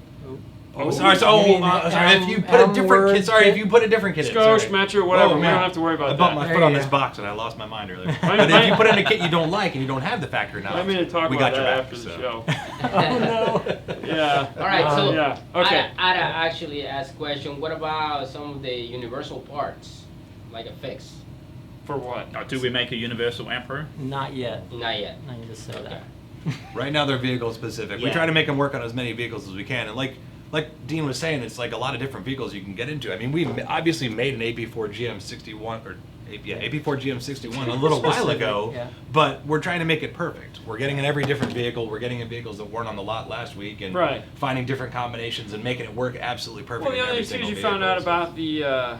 Oh, sorry. If you put a different kit, if you put a different kit in, Skosh, sorry. Metro, whatever. Oh, we man. don't have to worry about I that. bumped my There foot on you this go. box and I lost my mind earlier. I- But if you put in a kit you don't like and you don't have the factory knobs, I'm going to talk we about got your that back. after the so. show. Oh no. Yeah. All right, so yeah. Okay. I'd actually ask a question. What about some of the universal parts, like a fix? For what? Do we make a universal AmpPro? Not yet. Not yet. I can just say Okay. that. Right now they're vehicle specific. We Yeah. try to make them work on as many vehicles as we can. And like Dean was saying, it's like a lot of different vehicles you can get into. I mean, we obviously made an AP4 GM61 or AP4 GM61 a little while Specific, ago, yeah. but we're trying to make it perfect. We're getting in every different vehicle. We're getting in vehicles that weren't on the lot last week and Right. finding different combinations and making it work absolutely perfect. Well, the in other every thing too is single you found out vehicle, so- about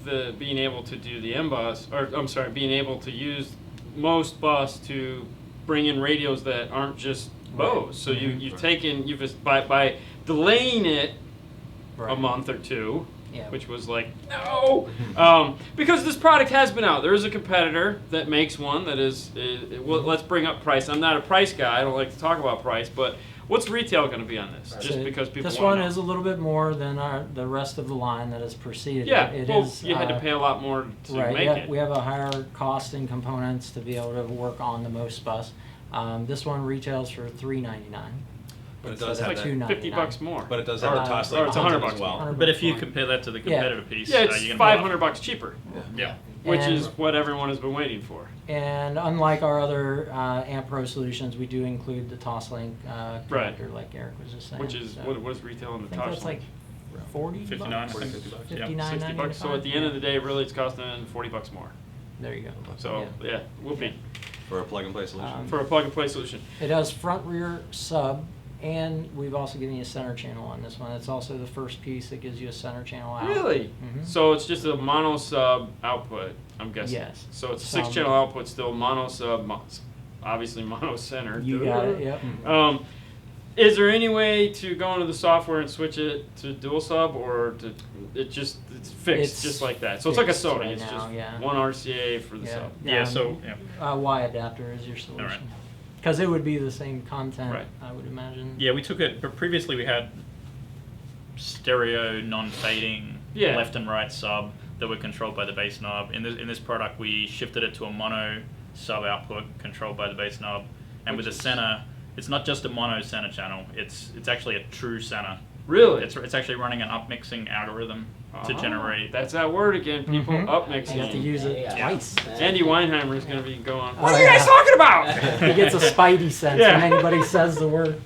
the being able to do the M-Bus, or I'm sorry, being able to use most bus to bring in radios that aren't just Bose. So you've Right. taken, by delaying it a Right. month or two, Yeah. which was like, no! Because this product has been out. There is a competitor that makes one that is well, let's bring up price. I'm not a price guy. I don't like to talk about price, but What's retail going to be on this? Just So because people this wanna one know. is a little bit more than the rest of the line that has preceded Yeah, it. It well, is, you had to pay a lot more to right, make yeah, it. we have a higher cost in components to be able to work on the most bus. This one retails for $399. But it Instead does of have that. $50 $299. more. But it does have the toss or link it's content $100 as well. more. But if you more. compare that to the Yeah. competitive piece, Yeah, it's you're gonna be $500 cheaper, Yeah. which And- is what everyone has been waiting for. And unlike our other AmpPro solutions, we do include the TOSLink Right. connector, like Eric was just saying. Which is So what is retail on I the think Tosh that's link? like 40 59, I bucks? think. 50 bucks. Yeah. 59, 60 bucks. So at the end of the day, really, it's costing $40 more. There you go. So yeah, whoopee For a plug-and-play solution. for a plug-and-play solution. It has front rear sub, and we've also given you a center channel on this one. It's also the first piece that gives you a center channel out. Really? Mhm. So it's just a mono sub output, I'm guessing. Yes. So it's a Some- 6-channel output, still mono sub, obviously mono center. You got it, yep. Is there any way to go into the software and switch it to dual sub, or it's fixed It's just like that? So it's like a fixed Sony. right it's now, just yeah. one RCA for the Yeah. sub. Yeah, so, Y adapter is your solution. Because it would be the same content, Right. I would imagine. Yeah, we took it, but previously we had stereo, non-fading, Yeah. left and right sub that were controlled by the bass knob. In this product, we shifted it to a mono sub output controlled by the bass knob, and with the center, it's not just a mono center channel. It's actually a true center. Really? It's actually running an upmixing algorithm to Ah, generate. That's that word again, people. Mhm. Upmixing. You have to use it Yeah. twice. Andy Weinheimer is going to be going, Oh, what are you guys yeah. talking about? He gets a spidey sense Yeah. when anybody says the word.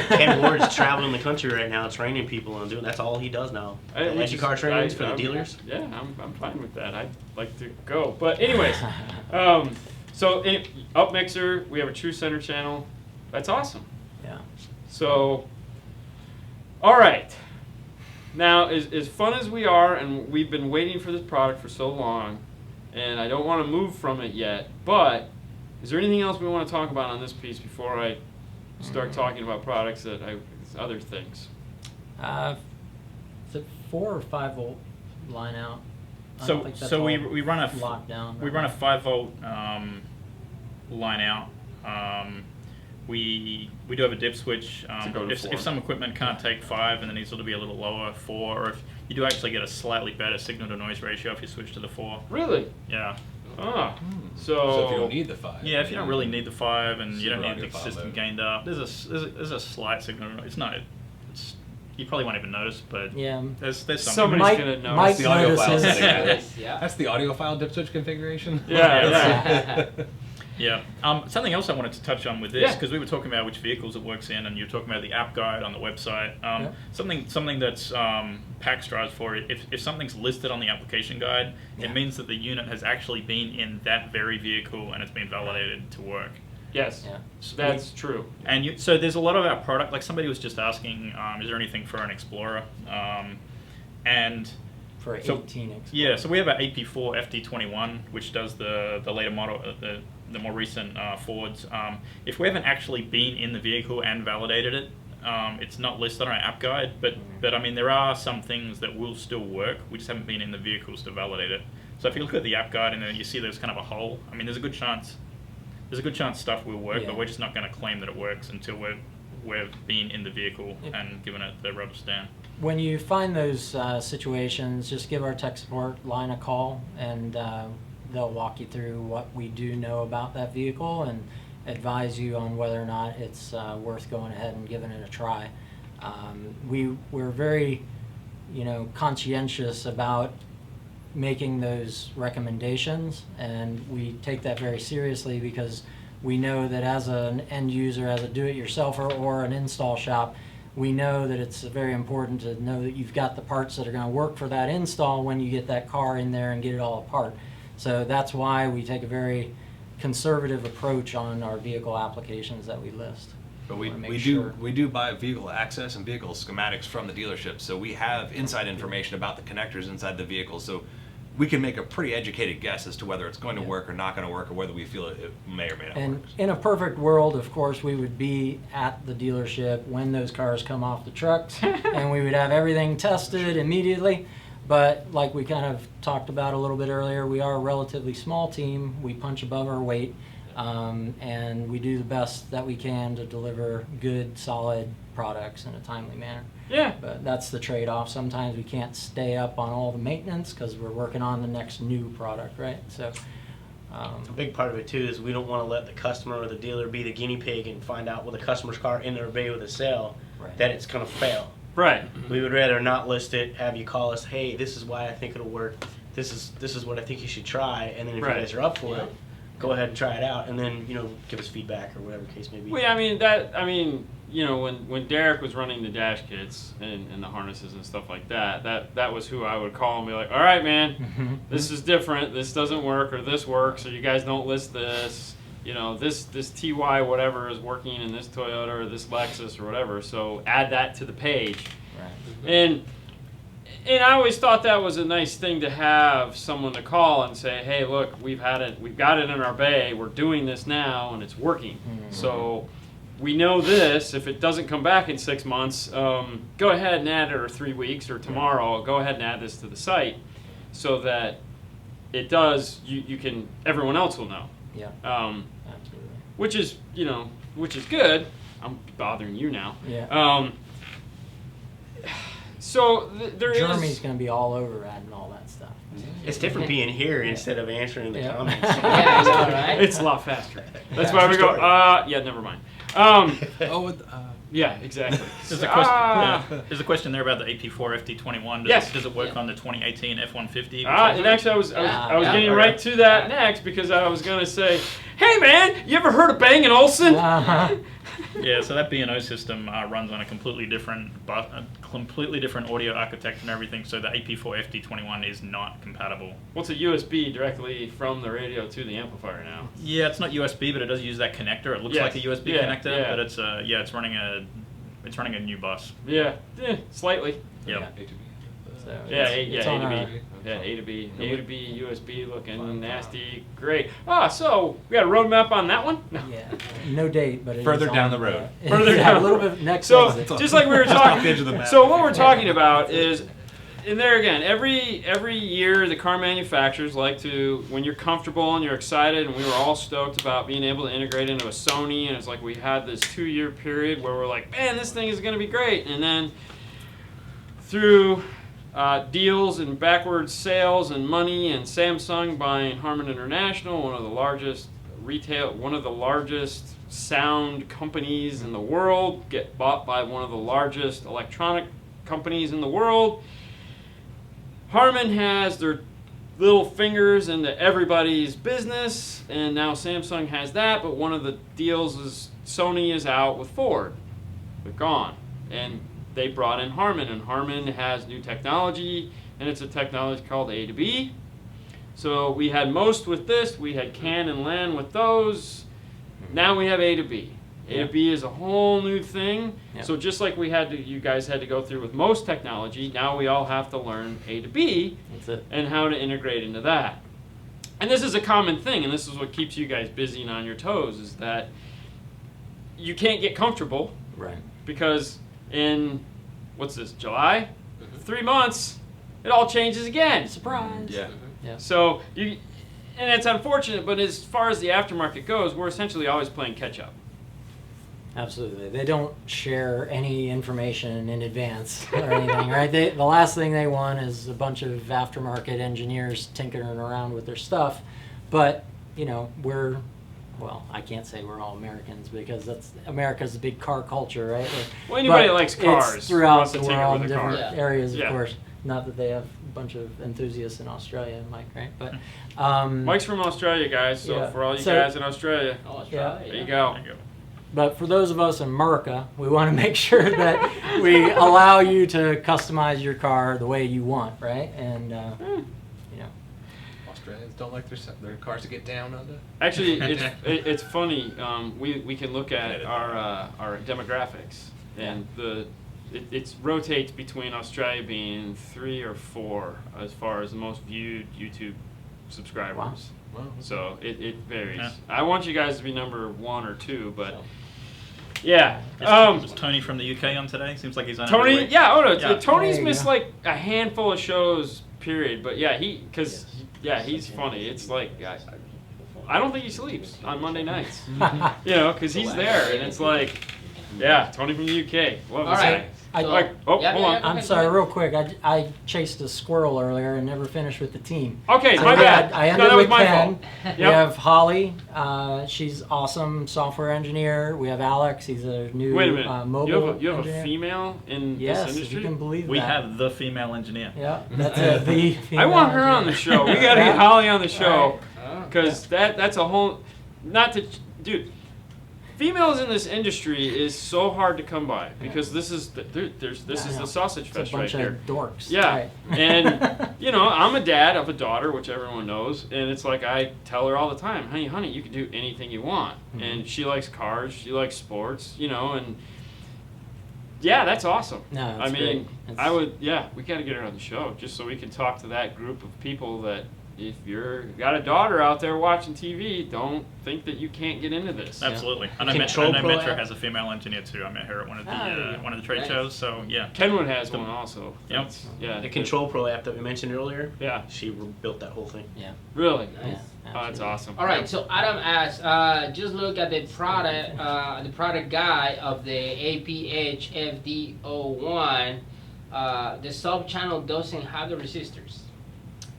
Ken Ward's traveling the country right now, training people and doing. That's all he does now. Which is- Educar trainings for the I'm- dealers. Yeah, I'm fine with that. I'd like to go. But anyways, so up mixer, we have a true center channel. That's awesome. Yeah. So, all right. Now, as fun as we are, and we've been waiting for this product for so long, and I don't want to move from it yet, but is there anything else we want to talk about on this piece before I start talking about products other things? Is it 4 or 5 volt line out? I don't So think that's so we all run a locked down. we run a 5-volt line out. We do have a dip switch. To go to 4. If some equipment can't take 5 and it needs to be a little lower, 4, or if you do actually get a slightly better signal to noise ratio if you switch to the 4. Really? Yeah. Ah. So if you don't need the 5. Yeah, if you don't really need the 5 and you don't Super need the audiophile system mode. gained up, there's a slight signal. It's not. It's you probably won't even notice, but Yeah. there's something. Somebody's Mike- gonna know. Mike the audio file notices. setting. Yeah. That's the audiophile dip switch configuration. Yeah. Yeah. Something else I wanted to touch on with this, Yeah. because we were talking about which vehicles it works in, and you were talking about the app guide on the website. Yeah. Something that's PAC strives for. If something's listed on the application guide, Yeah. it means that the unit has actually been in that very vehicle and it's been validated to work. Yes. Yeah. That's true. And so there's a lot of our product. Like somebody was just asking, is there anything for an Explorer? And For So- 18 Explorer. yeah, so we have our AP4 FD21, which does the later model, the more recent Fords. If we haven't actually been in the vehicle and validated it, it's not listed on our app guide. But I mean, there are some things that will still work. We just haven't been in the vehicles to validate it. So if you look at the app guide and then you see there's kind of a hole, I mean, there's a good chance stuff will work, Yeah. but we're just not going to claim that it works until we've been in the vehicle and given it the rubber stamp. When you find those situations, just give our tech support line a call, and they'll walk you through what we do know about that vehicle and advise you on whether or not it's worth going ahead and giving it a try. We're very, conscientious about making those recommendations, and we take that very seriously because we know that as an end user, as a do-it-yourselfer or an install shop, we know that it's very important to know that you've got the parts that are going to work for that install when you get that car in there and get it all apart. So that's why we take a very conservative approach on our vehicle applications that we list. But we, Wanna make we sure. do buy vehicle access and vehicle schematics from the dealership, so we have inside information about the connectors inside the vehicle, so we can make a pretty educated guess as to whether it's going to Yeah. work or not going to work, or whether we feel it may or may not And work. in a perfect world, of course, we would be at the dealership when those cars come off the trucks, and we would have everything tested immediately. But like we kind of talked about a little bit earlier, we are a relatively small team. We punch above our weight. and we do the best that we can to deliver good, solid products in a timely manner. Yeah. But that's the trade-off. Sometimes we can't stay up on all the maintenance because we're working on the next new product, right? So A big part of it too is we don't want to let the customer or the dealer be the guinea pig and find out with a customer's car in their bay with a sale Right. that it's going to fail. Right. We would rather not list it, have you call us, hey, this is why I think it'll work. This is what I think you should try, and then if Right. you guys are up for it, go ahead and try it out, and then give us feedback or whatever the case may be. Well, when Derek was running the dash kits and the harnesses and stuff like that, that was who I would call and be like, all right, man, this is different. This doesn't work, or this works, or you guys don't list this. This TY whatever is working in this Toyota or this Lexus or whatever. So add that to the page. Right. And I always thought that was a nice thing to have someone to call and say, hey, look, we've got it in our bay, we're doing this now, and it's working. So we know this. If it doesn't come back in 6 months, go ahead and add it, or 3 weeks, or tomorrow, go ahead and add this to the site, so that it does. You can. Everyone else will know. Yeah. Absolutely. Which is good. I'm bothering you now. Yeah. So there Jeremy's is. going to be all over adding all that stuff. It's different being here instead of answering the Yeah. comments. Yeah, I know, right? It's a lot faster. That's Yeah, why we true go. story. Yeah, never mind. Oh, Yeah, exactly. There's a question. There's a question there about the AP4 FT21. Yes. Does it work on the 2018 F150? And actually, I was getting right to that next, because I was gonna say, hey man, you ever heard of Bang & Olufsen? Uh-huh. Yeah, so that B&O system runs on a completely different audio architecture and everything. So the AP4 FT21 is not compatible. What's a USB directly from the radio to the amplifier now? Yeah, it's not USB, but it does use that connector. It looks Yes. like a USB Yeah, connector, yeah. but it's running a new bus. Yeah, slightly. Yep. So Yeah, it's A on to our- B. Yeah, A to B. A to B, USB looking nasty. Great. So we got a roadmap on that one? No. Yeah, no date, but it Further is down on the road. Further yeah, down. a little bit next So exit. just like we were Just off the talking, edge of the map. so what we're talking about is, and there again, every year the car manufacturers like to, when you're comfortable and you're excited, and we were all stoked about being able to integrate into a Sony, and it's like we had this 2-year period where we're like, man, this thing is going to be great, and then through deals and backwards sales and money, and Samsung buying Harman International, one of the largest sound companies in the world, get bought by one of the largest electronic companies in the world. Harman has their little fingers into everybody's business, and now Samsung has that, but one of the deals is Sony is out with Ford. They're gone. And they brought in Harman, and Harman has new technology, and it's a technology called A to B. So we had most with this, we had CAN and LAN with those. Now we have A to B. A to B is a whole new thing. Yeah. So just like you guys had to go through with most technology, now we all have to learn A to B That's it. and how to integrate into that. And this is a common thing, and this is what keeps you guys busy and on your toes, is that you can't get comfortable, Right. because in, what's this, July? 3 months, it all changes again. Surprise. Yeah. Yeah. So, and it's unfortunate, but as far as the aftermarket goes, we're essentially always playing catch up. Absolutely. They don't share any information in advance or anything, right? The last thing they want is a bunch of aftermarket engineers tinkering around with their stuff. But, well, I can't say we're all Americans, because America's a big car culture, right? Well, anybody But that likes cars it's throughout wants to the tinker world, with a different car. areas, Yeah. of course. Not that they have a bunch of enthusiasts in Australia, Mike, right? But Mike's from Australia, guys, so Yeah. for all you So- guys in Australia, Oh, that's Yeah. right. there you go. But for those of us in America, we want to make sure that we allow you to customize your car the way you want, right? And Australians don't like their cars to get down under. Actually, it's funny. We can look at our demographics, and it rotates between Australia being 3 or 4 as far as the most viewed YouTube subscribers. Wow. So it varies. Yeah. I want you guys to be number 1 or 2, but yeah. Is Tony from the UK on today? Seems like he's on. Tony, every week. yeah. Oh no, Yeah. Tony's There you missed go. like a handful of shows. Period. But yeah, he's funny. It's like I don't think he sleeps on Monday nights. You know, because he's there, and it's like, yeah, Tony from the UK. Love All this right. guy. I- Like, oh, Yeah, hold yeah, on. yeah. I'm sorry, real quick. I chased a squirrel earlier and never finished with the team. Okay, So my we bad. had- I No, ended that was with my Ken. fault. We Yep. have Holly. She's awesome software engineer. We have Alex. He's a new Wait a minute. mobile you have a engineer. female in Yes, this if industry? you can believe We that. have the female engineer. Yeah, that's it. The I want her female on the engineer. show. We got to get Holly on the show. Oh. Because that's a whole, not to, dude, females in this industry is so hard to come by because this is this is the sausage It's a fest right bunch here. of dorks. Yeah, Right. and you know I'm a dad of a daughter, which everyone knows, and it's like I tell her all the time, honey, you can do anything you want, and she likes cars, she likes sports, you know, and yeah, that's awesome. No, I it's mean, great. I would, yeah, we got to get her on the show just so we can talk to that group of people that if you're got a daughter out there watching TV, don't think that you can't get into this. Absolutely. And I Control know Pro Metro app? has a female engineer too. I met her at one of the yeah. one of the trade Nice. shows. So yeah. Kenwood has one also. Yep. That's- Yeah. The Control Pro app that we mentioned earlier, Yeah. she built that whole thing. Yeah. Really. Yeah, Oh, that's absolutely. awesome. All right, so Adam asked, just look at the product guide of the APH FD01. The sub channel doesn't have the resistors.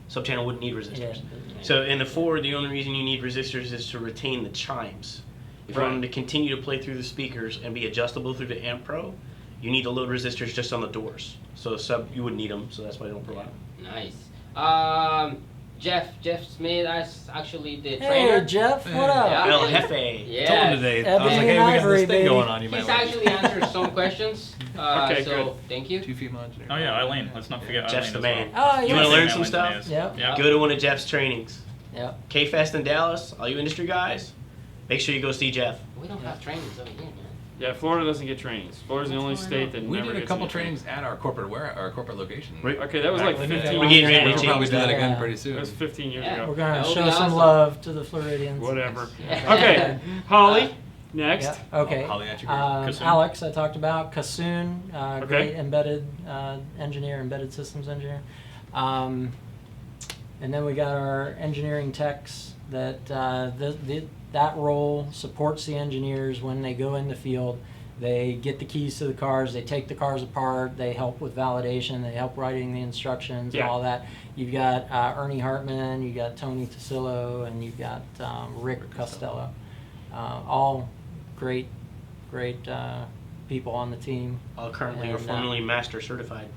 Subchannel wouldn't need resistors. Yeah. So in the Ford, the only reason you need resistors is to retain the chimes. If you want them to continue to play through the speakers and be adjustable through the AmpPro, you need to load resistors just on the doors. So sub, you wouldn't need them, so that's why they don't provide them. Nice. Jeff Smith, that's actually the Hey, trainer. Jeff, what Hey. up? Yeah. El Jefe. Yeah. Told him today. I was like, Ebony hey, and we got Ivory, this thing baby. going on. You might He's want actually answered some questions. Okay, so good. thank you. 2 female engineers. Oh yeah, Eileen. Let's not forget Jeff's the Eileen man. as well. Oh, You yeah. wanna learn Female some stuff? engineers. Yep. Yeah. Go to one of Jeff's trainings. Yep. K-Fest in Dallas, all you industry guys, make sure you go see Jeff. We don't have trainings over here, man. Yeah, Florida doesn't get trainings. Florida's the only state that We never did a gets couple any trainings at our corporate location. Right. Okay, that was like Back 15 when We years gave you ago. a We'll probably do that Yeah. again pretty That soon. was 15 years Yeah. ago. We're gonna That would show be some awesome. love to the Floridians. Whatever. Yeah. Okay, Holly, next. Yeah. Okay. Holly, that's your girl. Kasoon. Alex, I talked about Kasoon, Okay. great embedded engineer, embedded systems engineer. And then we got our engineering techs that that role supports the engineers when they go in the field. They get the keys to the cars, they take the cars apart, they help with validation, they help writing the instructions Yeah. and all that. You've got Ernie Hartman, you got Tony Tasillo, and you've got Rick Costello. All great people on the team. All currently or And, formerly master certified.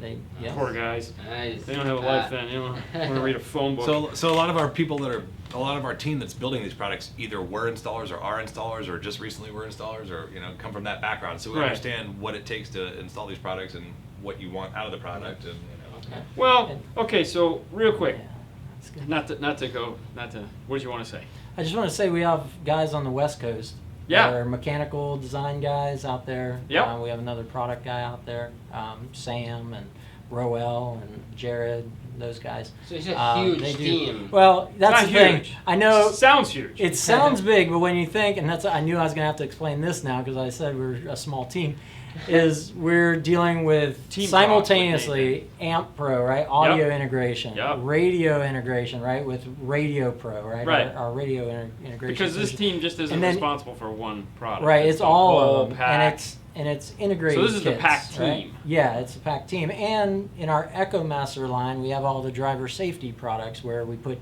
They, yeah. Poor guys. Nice. They don't have a life then. You don't want to read a phone book. So a lot of our people a lot of our team that's building these products either were installers or are installers or just recently were installers or come from that background. So we Right. understand what it takes to install these products and what you want out of the product and Okay. Well, okay, so real quick, Yeah, that's good. what did you want to say? I just want to say we have guys on the West Coast. Yeah. that are mechanical design guys out there. Yep. We have another product guy out there, Sam and Roel and Jared, those guys. So it's a huge they do- team. Well, that's Not the thing. huge. I know Sounds huge. it sounds big, but when you think, and I knew I was going to have to explain this now because I said we're a small team, is we're dealing with Team simultaneously AmpPro, right? Audio Yep. integration, Yep. radio integration, right? With Radio Pro, right? Right. Our radio integration. Because this solution. team just isn't And then- responsible for one product. Right, it's the all whole of them, pack. and it's integrated. So this is the kits, PAC right? team. Yeah, it's a PAC team, and in our EchoMaster line, we have all the driver safety products where we put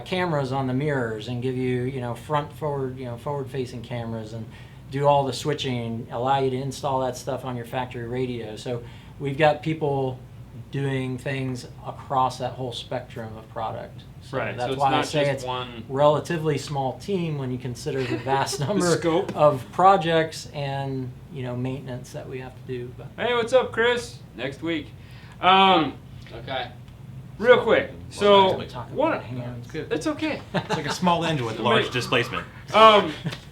cameras on the mirrors and give you, forward-facing cameras and do all the switching, allow you to install that stuff on your factory radio. So we've got people doing things across that whole spectrum of product. So Right, so that's it's why I not say just it's one. relatively small team when you consider the vast number scope. of projects and maintenance that we have to do. But Hey, what's up, Chris? Next week. Okay. Real quick. So we're talking one. about hands. good. It's okay. It's like a small engine with large displacement.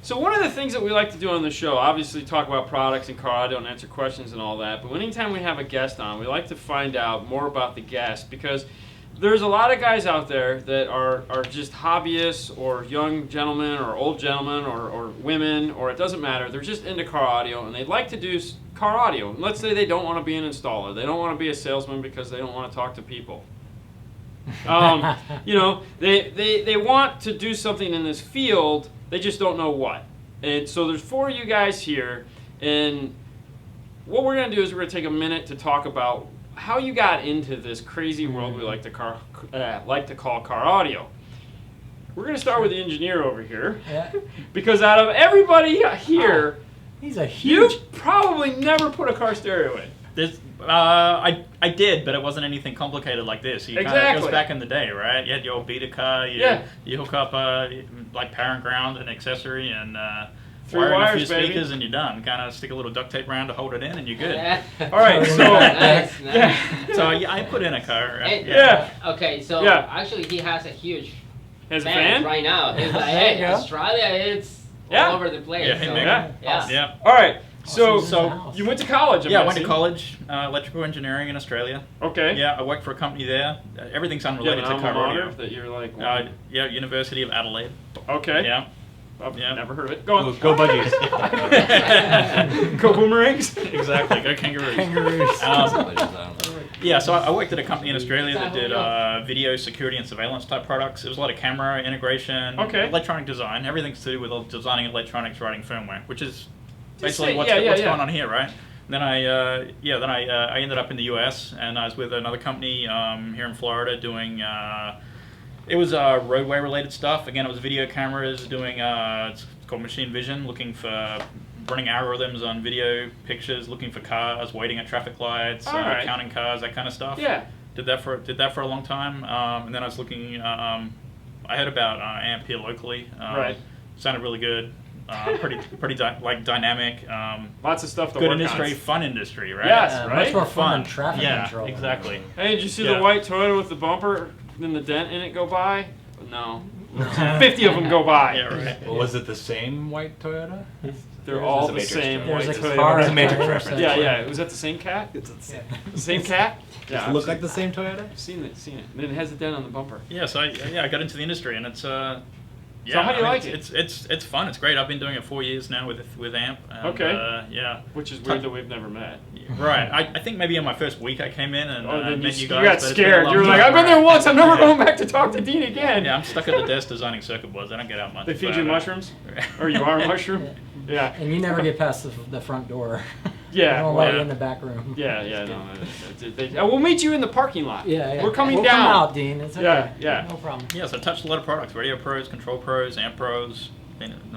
So one of the things that we like to do on the show, obviously talk about products and car audio and answer questions and all that, but anytime we have a guest on, we like to find out more about the guest because there's a lot of guys out there that are just hobbyists or young gentlemen or old gentlemen or women, or it doesn't matter. They're just into car audio and they'd like to do car audio. And let's say they don't want to be an installer. They don't want to be a salesman because they don't want to talk to people. You know, they want to do something in this field, they just don't know what. And so there's 4 of you guys here, and what we're going to do is we're going to take a minute to talk about how you got into this crazy world we like to call car audio. We're going to start with the engineer over here, Yeah. because out of everybody here, He's a huge. you probably never put a car stereo in. This, I did, but it wasn't anything complicated like this. You It Exactly. was back in the day, right? You had your old Beta car. You hook up like power and ground, an accessory, and 3 wire in a wires, few baby. speakers, and you're done. Kind of stick a little duct tape around to hold it in, and you're good. All right, so Nice. So I put in a car. Hey, Yeah. Okay, so Yeah. actually he has a huge has a fan fan. right now. He's like, There you hey, go. Australia, it's Yeah. all over the place. Yeah, hey, so, Megan. Yeah. yeah. All right, so Awesome. so House. you went to college. I'm Yeah, I went to guessing. college, electrical engineering in Australia. Okay. Yeah, I worked for a company there. Everything's You have unrelated an to alma car mater audio. that you're like. Yeah, University of Adelaide. Okay. Yeah. I've Yeah. never heard of it. Go on. Go budgies. Go boomerangs. Exactly. Go Kangaroos. Kangaroos. Yeah, so I worked at a company in Australia that did video security and surveillance type products. It was a lot of camera integration, Okay. electronic design, everything to do with designing electronics, writing firmware, which is basically say- what's yeah, going yeah. on here, right? Then I ended up in the U.S. and I was with another company here in Florida doing. It was roadway related stuff. Again, it was video cameras doing. It's called machine vision, looking for running algorithms on video pictures, looking for cars, waiting at traffic lights, All right. counting cars, that kind of stuff. Yeah. Did that for a long time, and then I was looking. I heard about AMP here locally. Right. Sounded really good. Pretty dynamic. Lots of stuff to Good work industry, on. fun industry, right? Yes. Yeah, right? Much more fun than traffic Yeah, control. exactly. Hey, did you see Yeah. the white Toyota with the bumper and the dent in it go by? No. 50 of them go by. Yeah, right. Well, was it the same white Toyota? They're all a the Matrix same joke. There's white a Toyota. car. It's a at Matrix the reference. Yeah, yeah. Was that the same cat? It's the same. The same cat? Does Yeah. it look like the same Toyota? I've seen it. And it has a dent on the bumper. Yeah, so I got into the industry, and it's So how do you I mean, like it? It's fun. It's great. I've been doing it 4 years now with AMP. And, Okay. Yeah. Which is weird that we've never met. Right. I think maybe in my first week I came in and Then met you you guys. got but it's been a scared. long You were like, time. I've been there once. I'm never Yeah. going back to talk to Dean again. Yeah, I'm stuck at the desk designing circuit boards. I don't get out much. They feed but, you mushrooms? Or you are a mushroom? Yeah. And you never get past the front door. Yeah, They don't let yeah. you in the back room. Yeah, no. We'll meet you in the parking lot. Yeah. We're coming we'll down. Come out, Dean. It's okay. Yeah. No problem. Yeah, so I touched a lot of products: radio pros, control pros, amp pros.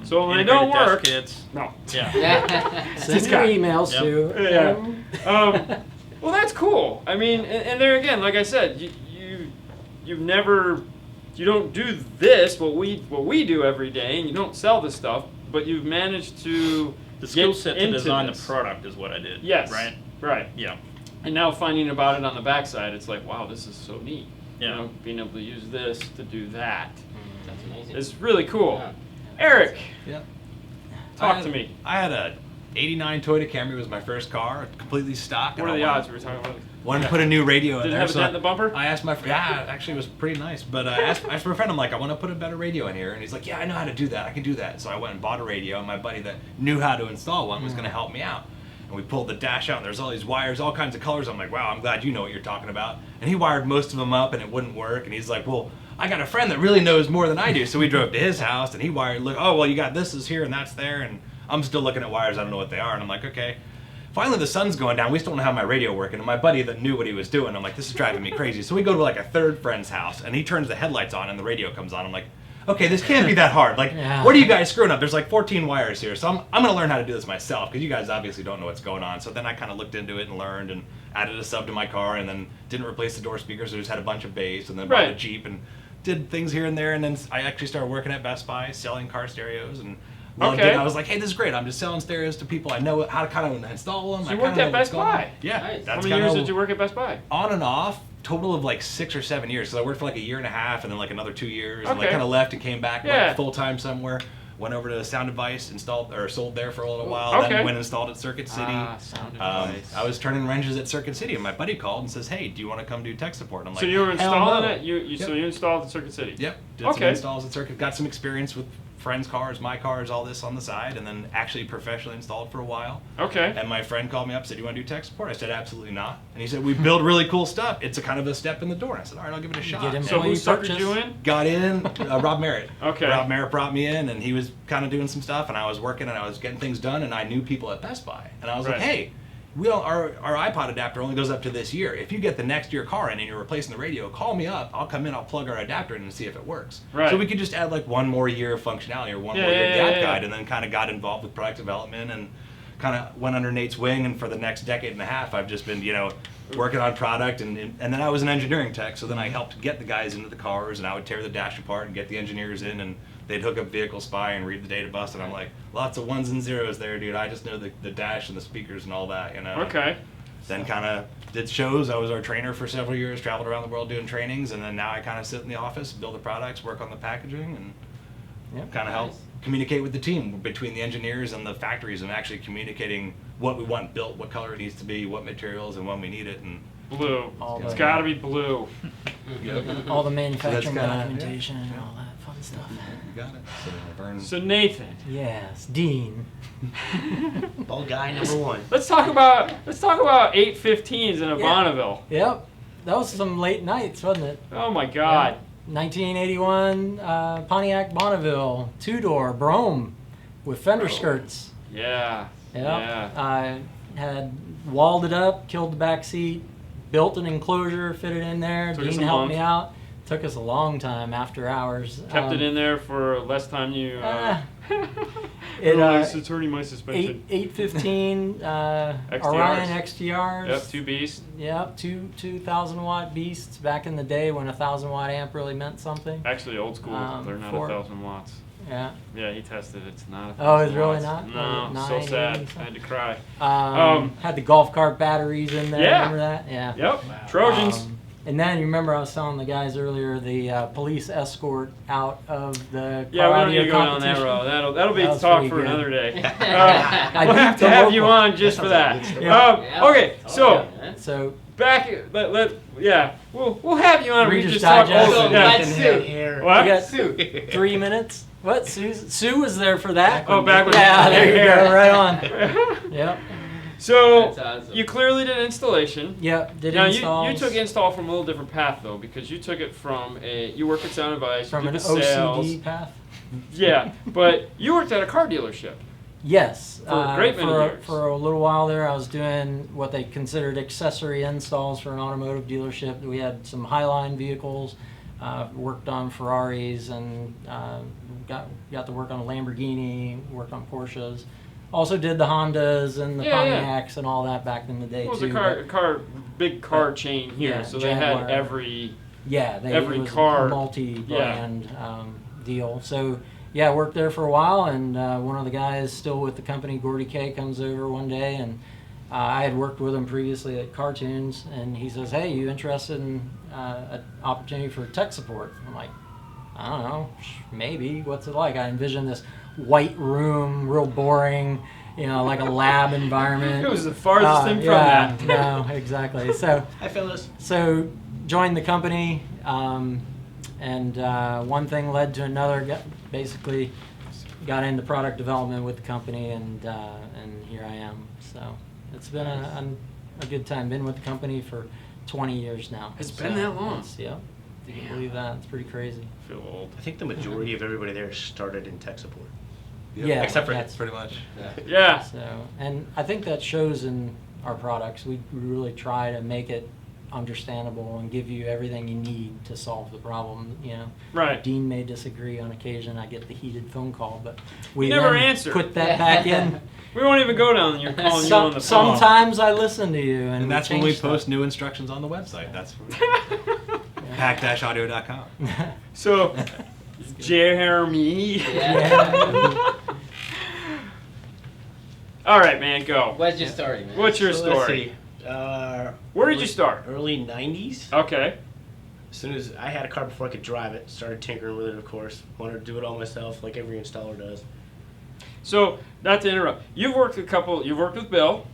So when they integrated don't desk work- kits. No. Yeah. Send This your guy. emails Yep. to. Yeah. Well, that's cool. I mean, and there again, like I said, you've never, you don't do this what we do every day, and you don't sell this stuff, but you've managed to The skill get set to into design this. the product is what I did. Yes. Right. Yeah. And now finding about it on the backside, it's like, wow, this is so neat. Yeah. You know, being able to use this to do that. That's amazing. It's really cool. Yeah. Eric, Yeah. talk to me. I had a '89 Toyota Camry. Was my first car, completely stock. What and are I the wanted- odds we were talking about? Wanted to put a new radio in Did it there. have a so dent in the bumper? I asked my friend. Yeah, actually, it was pretty nice. But I asked my friend, I'm like, I want to put a better radio in here, and he's like, Yeah, I know how to do that. I can do that. So I went and bought a radio, and my buddy that knew how to install one was going to help me out. And we pulled the dash out, and there's all these wires, all kinds of colors. I'm like, wow, I'm glad you know what you're talking about. And he wired most of them up, and it wouldn't work. And he's like, well, I got a friend that really knows more than I do. So we drove to his house, and he wired, look, oh, well, you got this is here, and that's there. And I'm still looking at wires. I don't know what they are. And I'm like, okay. Finally, the sun's going down. We still don't have my radio working. And my buddy that knew what he was doing, I'm like, this is driving me crazy. So we go to like a third friend's house, and he turns the headlights on, and the radio comes on. I'm like, okay, this can't be that hard. Like, Yeah. what are you guys screwing up? There's like 14 wires here. So I'm going to learn how to do this myself, because you guys obviously don't know what's going on. So then I kind of looked into it and learned and added a sub to my car, and then didn't replace the door speakers. So just had a bunch of bass, and then bought a Right. Jeep and did things here and there. And then I actually started working at Best Buy selling car stereos and loved Okay. it. I was like, hey, this is great. I'm just selling stereos to people. I know how to kind of install them. So I you kinda worked know at what's Best going on. Buy? Yeah. Nice. That's How many kinda years did you work at Best Buy? on and off, total of like 6 or 7 years. So I worked for like a year and a half, and then like another 2 years, and like Okay. kind of left and came back Yeah. like full time somewhere. Went over to Sound Device, installed or sold there for a little while. Okay. Then went and installed at Circuit City. Sound Um, Device. I was turning wrenches at Circuit City, and my buddy called and says, "Hey, do you want to come do tech support?" And I'm like, So you were "Hell installing no." it? So Yep. you installed at Circuit City? Yep. Did some Okay. installs at Circuit. Got some experience with friends' cars, my cars, all this on the side, and then actually professionally installed for a while. Okay. And my friend called me up and said, "You want to do tech support?" I said, "Absolutely not." And he said, "We build really cool stuff. It's a kind of a step in the door." And I said, "All right, I'll give it a shot." Get him So who Employee suckered purchase. you in? Got in, Rob Merritt. Okay. Rob Merritt brought me in, and he was kind of doing some stuff, and I was working, and I was getting things done, and I knew people at Best Buy, and I was Right. like, "Hey, our iPod adapter only goes up to this year. If you get the next year car in and you're replacing the radio, call me up. I'll come in, I'll plug our adapter in and see if it works." Right. So we could just add like one more year of functionality or one Yeah, more year yeah, gap yeah, guide, yeah. and then kind of got involved with product development and kind of went under Nate's wing. And for the next decade and a half, I've just been, working on product, and then I was an engineering tech, so then I helped get the guys into the cars, and I would tear the dash apart and get the engineers in, and they'd hook up Vehicle Spy and read the data bus, and I'm like, lots of ones and zeros there, dude. I just know the dash and the speakers and all that, Okay. Then kind of did shows. I was our trainer for several years, traveled around the world doing trainings, and then now I kind of sit in the office, build the products, work on the packaging, and Yep. kind of help communicate with the team between the engineers and the factories, and actually communicating what we want built, what color it needs to be, what materials, and when we need it. And Blue. All It's the- got to be blue. All the manufacturing kinda- documentation and all that fun stuff. you got it. So Vern, So Nathan, Yes, Dean. Ball guy number one. let's talk about 815s in a Yeah. Bonneville. Yep, that was some late nights, wasn't it? Oh my God. 1981 Pontiac Bonneville, two-door Brougham with fender skirts. Yeah. Yep. Yeah. I had walled it up, killed the back seat, built an enclosure, fit it in there. Took us Dean a helped month. me out. Took us a long time after hours. Kept it in there for less time you. It, It's attorney my suspension. 815 XTRs. Orion XTRs. Yep, two beasts. Yep, 2,000 watt beasts back in the day when a 1,000 watt amp really meant something. Actually, old school. They're not 1,000 watts. Yeah. Yeah, he tested it. It's not. Oh, it's 1,000 really watts. not? No, Was so it sad. 980 I had to cry. Had the golf cart batteries in there. Yeah. Remember that? Yeah. Yep. Trojans. And then you remember I was telling the guys earlier the police escort out of the Yeah, we car don't need to audio go down that competition. road. That'll be That was talk pretty for good. another day. I We'll have beat to the have you local. on just for that. Yeah. Okay, so So back. We'll have you on. We Reader's just talk Digest. old. So, Yeah. Let's see. What? we got 3 minutes. What? Sue was there for that. Oh, back when- Yeah, there you go. Right on. Yep. So That's awesome. you clearly did installation. Yep. Did Now installs you took install from a little different path though, because you took it from you worked at Sound Advice, from you an did the sales. OCD path. Yeah, but you worked at a car dealership. Yes. For a great many years. For a little while there, I was doing what they considered accessory installs for an automotive dealership. We had some Highline vehicles, worked on Ferraris, and got to work on a Lamborghini, worked on Porsches. Also did the Hondas and the Yeah, yeah. Pontiacs and all that back in the day It was too. a big car chain here, Yeah, so they Jaguar. had every. Yeah, Every it was car- a multi-brand deal. So yeah, I worked there for a while, and one of the guys still with the company, Gordy K, comes over one day, and I had worked with him previously at Cartoons, and he says, "Hey, you interested in an opportunity for tech support?" I'm like, "I don't know, maybe. What's it like?" I envision this white room, real boring, like a lab environment. It was the farthest thing from yeah, that. No, exactly. So. Hi, fellas. So joined the company, and one thing led to another. Basically, got into product development with the company, and here I am. So it's been a good time. Been with the company for 20 years now. It's been that long? Yep. If you can believe that, it's pretty crazy. I feel old. I think the majority of everybody there started in tech support. Yeah, Except for that's pretty much. Yeah. So, and I think that shows in our products. We really try to make it understandable and give you everything you need to solve the problem. Right. Dean may disagree on occasion. I get the heated phone call, but we You never then answer. put that back in. We won't even go down. You're calling you on the phone. Sometimes I listen to you, and And that's when we change post stuff. new instructions on the website. That's pac-audio.com. So, Jeremy. Yeah. All right, man, go. What's your story, man? What's your So let's story? see. Where did you start? Early 90s. Okay. As soon as I had a car before I could drive it, started tinkering with it, of course. Wanted to do it all myself, like every installer does. So, not to interrupt, you've worked with Bill.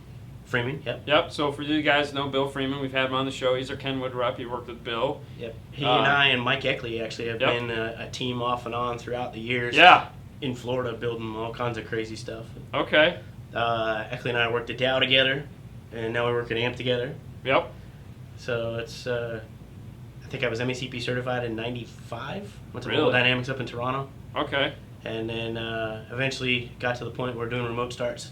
Freeman, yep. Yep. So for you guys know Bill Freeman, we've had him on the show. He's our Kenwood rep. He worked with Bill. He and I and Mike Eckley actually have Yep. been a team off and on throughout the years. Yeah. in Florida building all kinds of crazy stuff. Okay. Eckley and I worked at Dow together, and now we work at AMP together. Yep. So it's, I think I was MECP certified in '95. Went to Really? Mobile Dynamics up in Toronto, Okay. and then eventually got to the point where doing remote starts.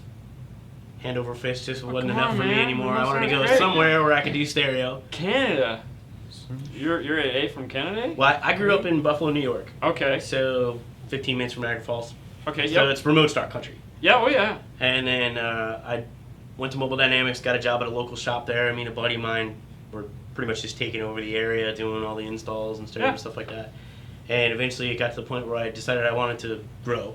Hand over fist just wasn't come enough on, for me man. anymore. I Remote wanted to starts go great. somewhere where I could do stereo. Canada. You're AA from Canada? Well, I grew up in Buffalo, New York, Okay. so 15 minutes from Niagara Falls. Okay. So Yep. it's remote start country. Yeah. Oh yeah. And then I went to Mobile Dynamics, got a job at a local shop there. I mean, a buddy of mine were pretty much just taking over the area, doing all the installs and Yeah. stuff like that. And eventually it got to the point where I decided I wanted to grow.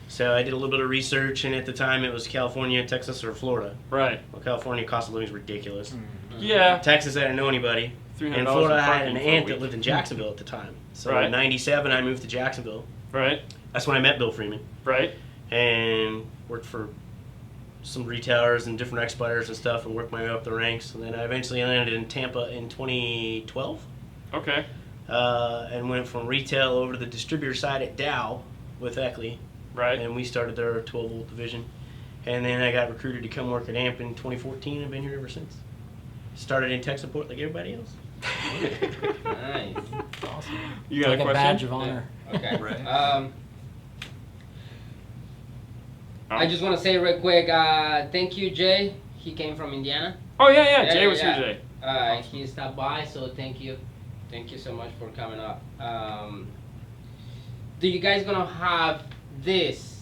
So I did a little bit of research, and at the time it was California, Texas, or Florida. Right. Well, California cost of living is ridiculous. Yeah. Texas, I didn't know anybody. $300 In Florida, I in had parking an for a aunt that week. lived in Jacksonville at the time. So Right. in '97, I moved to Jacksonville. Right. That's when I met Bill Freeman. Right. And worked for some retailers and different expediters and stuff, and worked my way up the ranks. And then I eventually landed in Tampa in 2012, Okay. and went from retail over to the distributor side at Dow with Eckley, Right. and we started their 12-volt division. And then I got recruited to come work at AMP in 2014, and been here ever since. Started in tech support like everybody else. Nice. Awesome. You got Like a a question? badge of honor. Okay. Right. I just want to say real quick, thank you, Jay. He came from Indiana. Oh yeah. Jay was yeah. here today. He stopped by, so thank you. Thank you so much for coming up. Do you guys gonna have this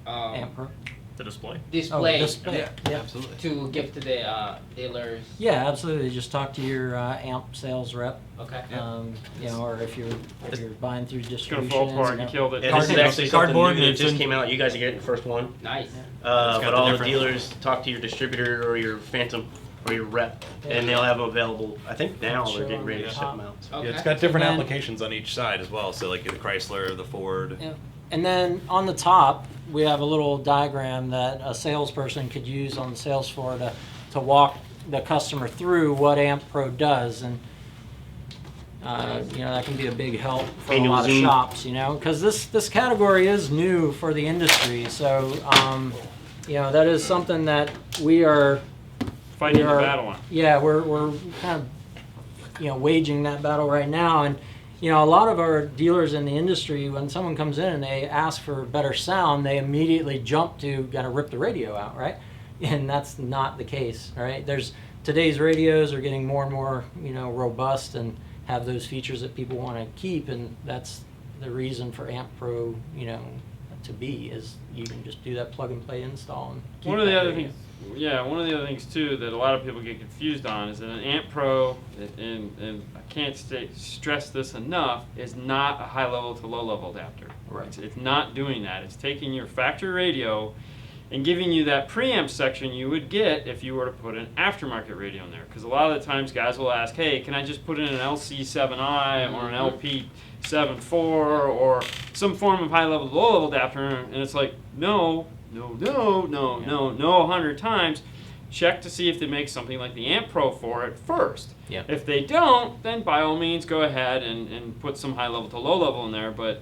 AmpPro. The display. display display. Yeah, absolutely. to give to the dealers? Yeah, absolutely. Just talk to your AMP sales rep. Okay. You know, or if you're buying through It's gonna distribution. fall apart. You killed it. Yeah, this is actually something Cardboard new that and just it's came out. You guys are getting the first one. Nice. got But the all the different- dealers talk to your distributor or your phantom or your rep, and they'll have them available. I think now Show they're getting on ready the to ship top. them out. So. Okay. Yeah, it's got different And then- applications on each side as well. So like the Chrysler, the Ford. Yeah. And then on the top, we have a little diagram that a salesperson could use on the sales floor to walk the customer through what AmpPro does. And, you know, that can be a big help for a Manual lot of zoom. shops, you know, because this category is new for the industry. So, you know, that is something that we are, Fighting we the are- battle on. yeah, we're kind of, you know, waging that battle right now. And, you know, a lot of our dealers in the industry, when someone comes in and they ask for better sound, they immediately jump to gotta rip the radio out, right? And that's not the case, right? Today's radios are getting more and more, you know, robust and have those features that people want to keep, and that's the reason for AmpPro, you know, to be, is you can just do that plug and play install and keep One of the that other radio. things, one of the other things too that a lot of people get confused on is that an AmpPro, and I can't stress this enough, is not a high level to low level adapter. Right. It's not doing that. It's taking your factory radio and giving you that preamp section you would get if you were to put an aftermarket radio in there. Because a lot of the times guys will ask, hey, can I just put in an LC7i or an LP74 or some form of high level to low level adapter? And it's like, no, 100 times. Check to see if they make something like the AmpPro for it first. Yeah. If they don't, then by all means go ahead and put some high level to low level in there. But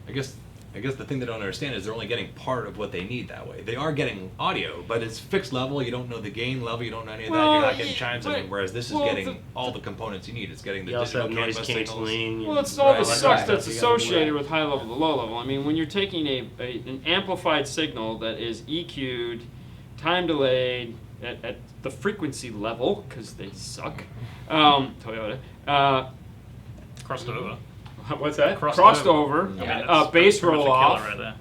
I guess the thing they don't understand is they're only getting part of what they need that way. They are getting audio, but it's fixed level. You don't know the gain level. You don't know any of that. Well, You're not getting yeah, chimes. but- whereas this is well, getting all the components you need. It's getting the You also digital have noise canvas signals. canceling. well, it's and all the Right, sucks right. that's You gotta- associated with high level to low level. I mean, when you're taking an amplified signal that is EQ'd, time delayed at the frequency level, because they suck, Toyota. Crossed over. What's that? Crossed over. I mean, Yeah. that's Bass pretty much roll a killer off. right there.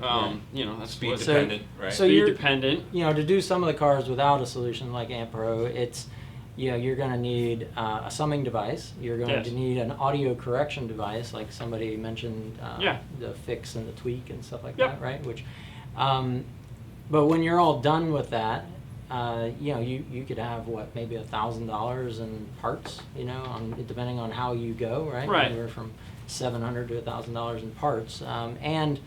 You know, that's Speed what dependent, right? so speed you're- dependent. You know, to do some of the cars without a solution like AmpPro, it's, you know, you're going to need a summing device. You're going Yes. to need an audio correction device, like somebody mentioned, Yeah. the fix and the tweak and stuff like Yep. that, right? Which, but when you're all done with that, you know, you could have maybe $1,000 in parts, you know, depending on how you go, right? Right. Anywhere from $700 to $1,000 in parts, and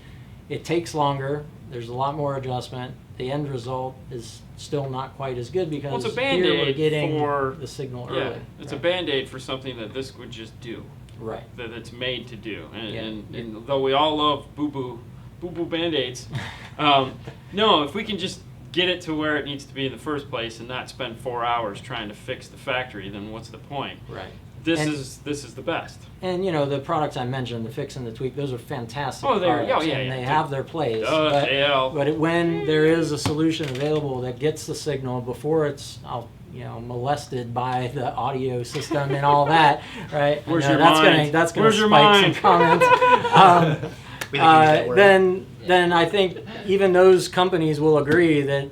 it takes longer. There's a lot more adjustment. The end result is still not quite as good because Well, it's a here we're Band-Aid getting for the signal Yeah, early. it's a right? band-aid for something that this would just do. Right. That it's made to do. And, Yeah. and though we all love boo boo-boo Band-Aids. No, if we can just get it to where it needs to be in the first place and not spend 4 hours trying to fix the factory, then what's the point? Right. This And- is the best. And the products I mentioned, the fix and the tweak, those are fantastic Oh, they're- products, yeah, and yeah, they dude. have their place. JL. But when there is a solution available that gets the signal before it's molested by the audio system and all that, right? Where's I know your mind? that's gonna Where's your spike mind? some comments. We didn't use that word. Then I think even those companies will agree that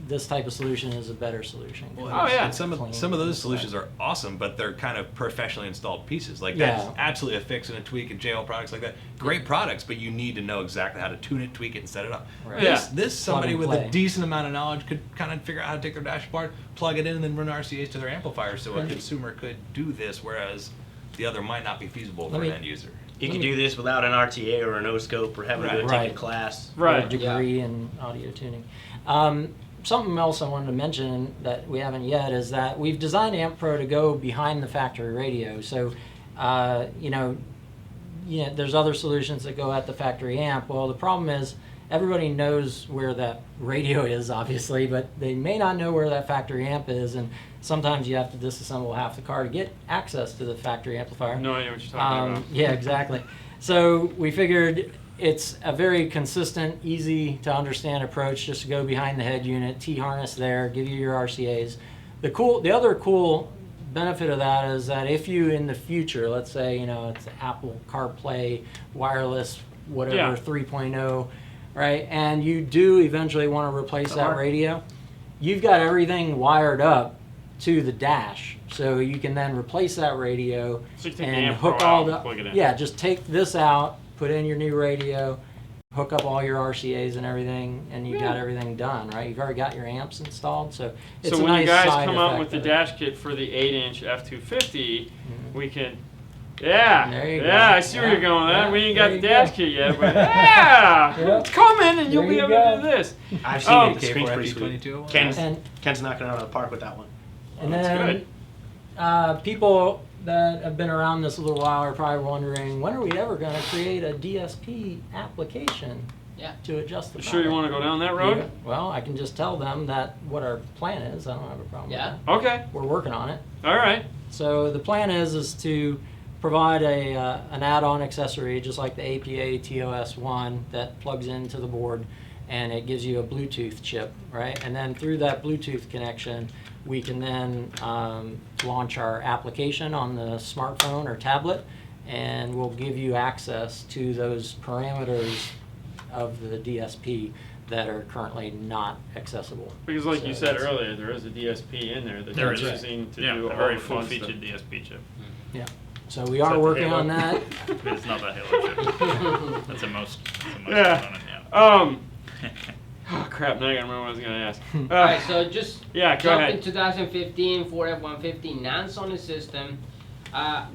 this type of solution is a better solution. Well, Oh, yeah. And some of those solutions are awesome, but they're kind of professionally installed pieces. Like that's Yeah. absolutely a fix and a tweak and JL products like that. Great products, but you need to know exactly how to tune it, tweak it, and set it up. Right. This somebody and with play. a decent amount of knowledge could kind of figure out how to take their dash apart, plug it in, and then run RCAs to their amplifier, so a consumer could do this, whereas the other might not be feasible for Let me- an end user. You can do this without an RTA or an O-scope or having to go Right. take a class. Right. Or degree in audio tuning. Something else I wanted to mention that we haven't yet is that we've designed AmpPro to go behind the factory radio. So, there's other solutions that go at the factory amp. Well, the problem is everybody knows where that radio is, obviously, but they may not know where that factory amp is, and sometimes you have to disassemble half the car to get access to the factory amplifier. No idea what you're talking about. Yeah, exactly. So we figured it's a very consistent, easy to understand approach just to go behind the head unit, T-harness there, give you your RCAs. The other cool benefit of that is that if you in the future, let's say, it's Apple CarPlay, wireless, whatever, Yeah. 3.0, right? And you do eventually want to replace that Mark. radio, you've got everything wired up to the dash. So you can then replace that radio So you take the and AmpPro hook out all and the, plug it in. yeah, just take this out, put in your new radio, hook up all your RCAs and everything, and you got everything done, right? You've already got your amps installed, so it's So a when nice you guys side come out effect with the of it. dash kit for the 8-inch F250, Mhm. we can. Yeah, There you yeah, go. I see where Yeah, you're going with that. yeah, We ain't got there the you dash go. kit yet, but yeah, Yep. it's coming, and you'll There be you able go. to do this. I've seen Oh, it. The screen's pretty sweet. 2201? And, Ken's knocking it out of the park with that one. and that's then people that have been around this a little while are probably wondering, when are we ever going to create a DSP application Yeah. to adjust the You sure you want to go down that road? Yeah. Well, I can just tell them that what our plan is. I don't have a problem Yeah. with Okay, that. We're working on it. all right. So the plan is to provide an add-on accessory just like the APA TOS1 that plugs into the board, and it gives you a Bluetooth chip, right? And then through that Bluetooth connection, we can then launch our application on the smartphone or tablet, and we'll give you access to those parameters of the DSP that are currently not accessible. Because like So you said that's- earlier, there is a DSP in there that There you're is. using to Yeah, do a all very the fun full-featured stuff. DSP chip. Yeah. So we Is are that the working Halo? on that. It's not the Halo chip. That's the most Yeah. component, yeah. Oh crap! Now I gotta remember what I was gonna ask. All right, so just Yeah, go jump ahead. in 2015 Ford F-150 non-Sony system.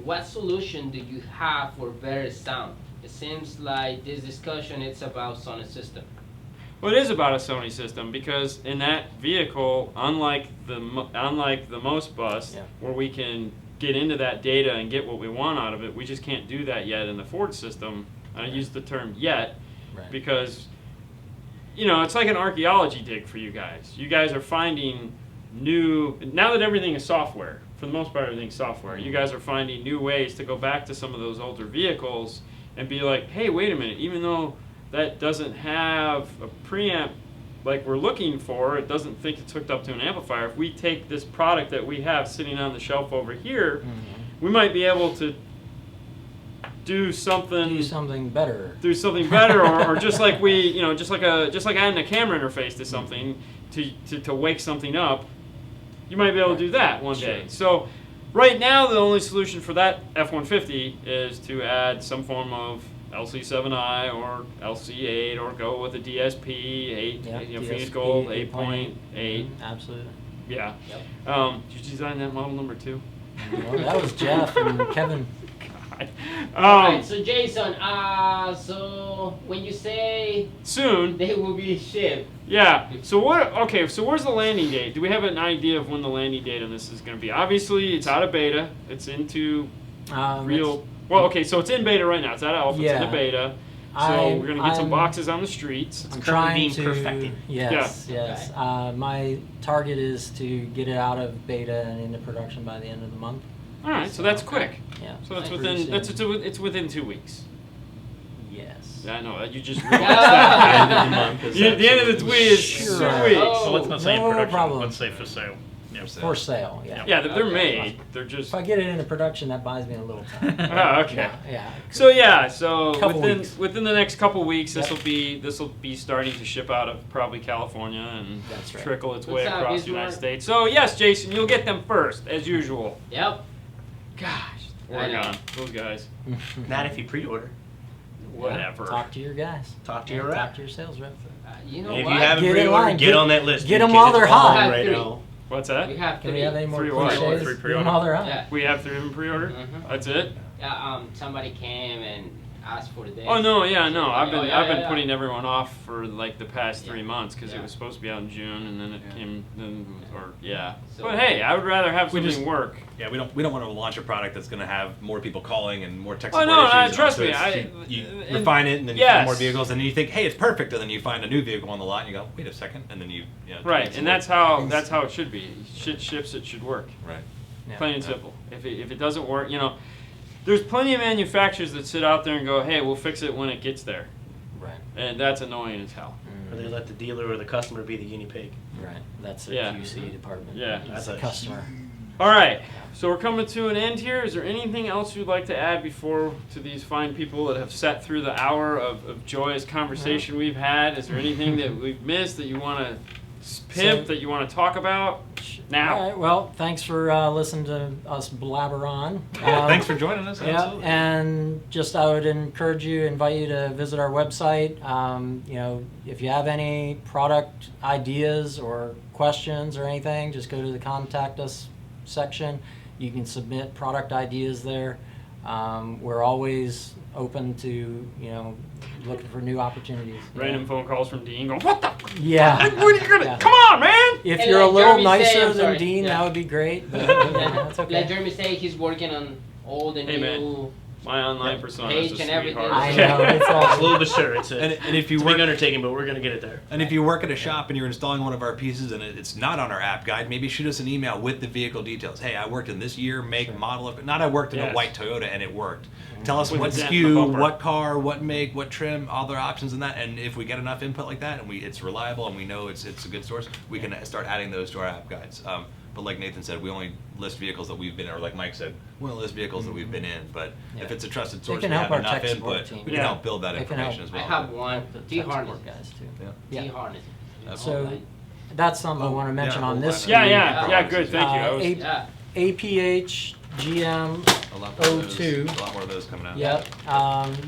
What solution do you have for better sound? It seems like this discussion it's about Sony system. Well, it is about a Sony system because in that vehicle, unlike the most bus, Yeah. where we can get into that data and get what we want out of it, we just can't do that yet in the Ford system. I use the term "yet" Right. because it's like an archaeology dig for you guys. You guys are finding new, now that everything is software, for the most part everything's software, you guys are finding new ways to go back to some of those older vehicles and be like, hey, wait a minute, even though that doesn't have a preamp like we're looking for, it doesn't think it's hooked up to an amplifier, if we take this product that we have sitting on the shelf over here, we might be able to do something better. or just like just like adding a camera interface to something to wake something up, you might be able to do that one day. So right now the only solution for that F-150 is to add some form of LC7i or LC8 or go with a DSP 8, Phoenix Gold 8.8. Absolutely. Yeah. Yep. Did you design that model number 2? Well, that was Jeff and Kevin. Alright, so Jason, so when you say Soon. they will be shipped, Yeah. So what? Okay. So where's the landing date? Do we have an idea of when the landing date on this is going to be? Obviously, it's out of beta. It's into real. Well, okay. So it's in beta right now. It's out of alpha. It's in Yeah. the beta. So we're gonna get some I'm- boxes on the streets. I'm currently trying being to. perfected. Yes, Yeah. yes. My target is to get it out of beta and into production by the end of the month. All right, so that's quick. Yeah. So that's pretty within soon. it's within 2 weeks. Yes. Yeah, I know you just realized that. End of the month is The end of the absolutely- week is Sure. 2 weeks. So let's not say in No production. problem. Let's say for sale. Yeah. For sale, yeah. Yeah, they're Okay. made. They're just. If I get it into production, that buys me a little time. Oh, okay. Yeah. So yeah, so Couple within weeks. within the next couple weeks, Yep. this will be starting to ship out of probably California and That's right. trickle its What's way up, across the United Bismarck? States. So yes, Jason, you'll get them first as usual. Yep. Gosh, I Oregon, know. those guys. Not if you pre-order. Whatever. Talk to your guys. Talk to your Talk rep. to your sales rep. You know And if what? you haven't Get in pre-ordered, line. get on that list. Get dude, 'em 'cause while it's they're all hot. right Three. now. What's that? We have Can three. we have any more Three what? cliches? Three Get 'em pre-order. while they're hot. Yeah. We have 3 of them pre-ordered. Mhm. That's it. Yeah, somebody came and asked for this. Oh no, yeah, no. I've been Oh, yeah, I've been yeah. putting everyone off for like the past 3 Yeah. months because Yeah. it was supposed to be out in June and then it came then or yeah. So- But hey, I would rather have We something just- work. Yeah, we don't want to launch a product that's going to have more people calling and more tech Oh, support no, issues. trust So me, it's- I- you and- refine it and then you find more Yes. vehicles and then you think, hey, it's perfect, and then you find a new vehicle on the lot and you go, wait a second, and then you know, Right, tweak some and more that's how it should be. Shit ships, it should work. right. Yeah. Plain and simple. If it doesn't work, there's plenty of manufacturers that sit out there and go, hey, we'll fix it when it gets there, Right. and that's annoying as hell. Or they let the dealer or the customer be the guinea pig. Right. That's the Yeah. QC department. Yeah. That's That's the a- customer. All right, so we're coming to an end here. Is there anything else you'd like to add before to these fine people that have sat through the hour of joyous conversation we've had? Is there anything that we've missed that you want to pimp, So- that you want to talk about now? All right. Well, thanks for listening to us blabber on. Thanks for joining us. Yeah, Absolutely. and just I would invite you to visit our website. If you have any product ideas or questions or anything, just go to the contact us section. You can submit product ideas there. We're always open to looking for new opportunities. Random phone calls from Dean going, what the? Yeah. What are you gonna? Yeah. Come on, man! If And you're a like little Jeremy said, nicer I'm than sorry, Dean, yeah. that would be great. But that's Like okay. Jeremy said, he's working on all the Hey, man. new. My online persona Page is a and everything. sweetheart. I know it's It's a all. little bit sure. It's a, And if you it's a work big undertaking, but we're gonna get it there. And if you work at a shop and you're installing one of our pieces and it's not on our app guide, maybe shoot us an email with the vehicle details. Hey, I worked in this year, make, Sure. model of it. Not I worked in Yes. a white Toyota and it worked. Tell us With what a dent in the SKU, bumper. what car, what make, what trim, all their options in that. And if we get enough input like that and it's reliable and we know it's a good source, we can start adding those to our app guides. But like Nathan said, we only list vehicles that we've been in, or like Mike said, we only list vehicles that we've been in. But Yeah. if it's a trusted They source, can we help have our enough tech support input, team. we Yeah. can help build that They can information help. as I well. have one. The T tech harness. support guys too. Yeah. Yeah. T harness. So that's something I want to mention on this. Yeah, screen. yeah, good. Thank you. I was- Yeah. APH GM A lot more of those- 02. A lot more of those coming out. Yep,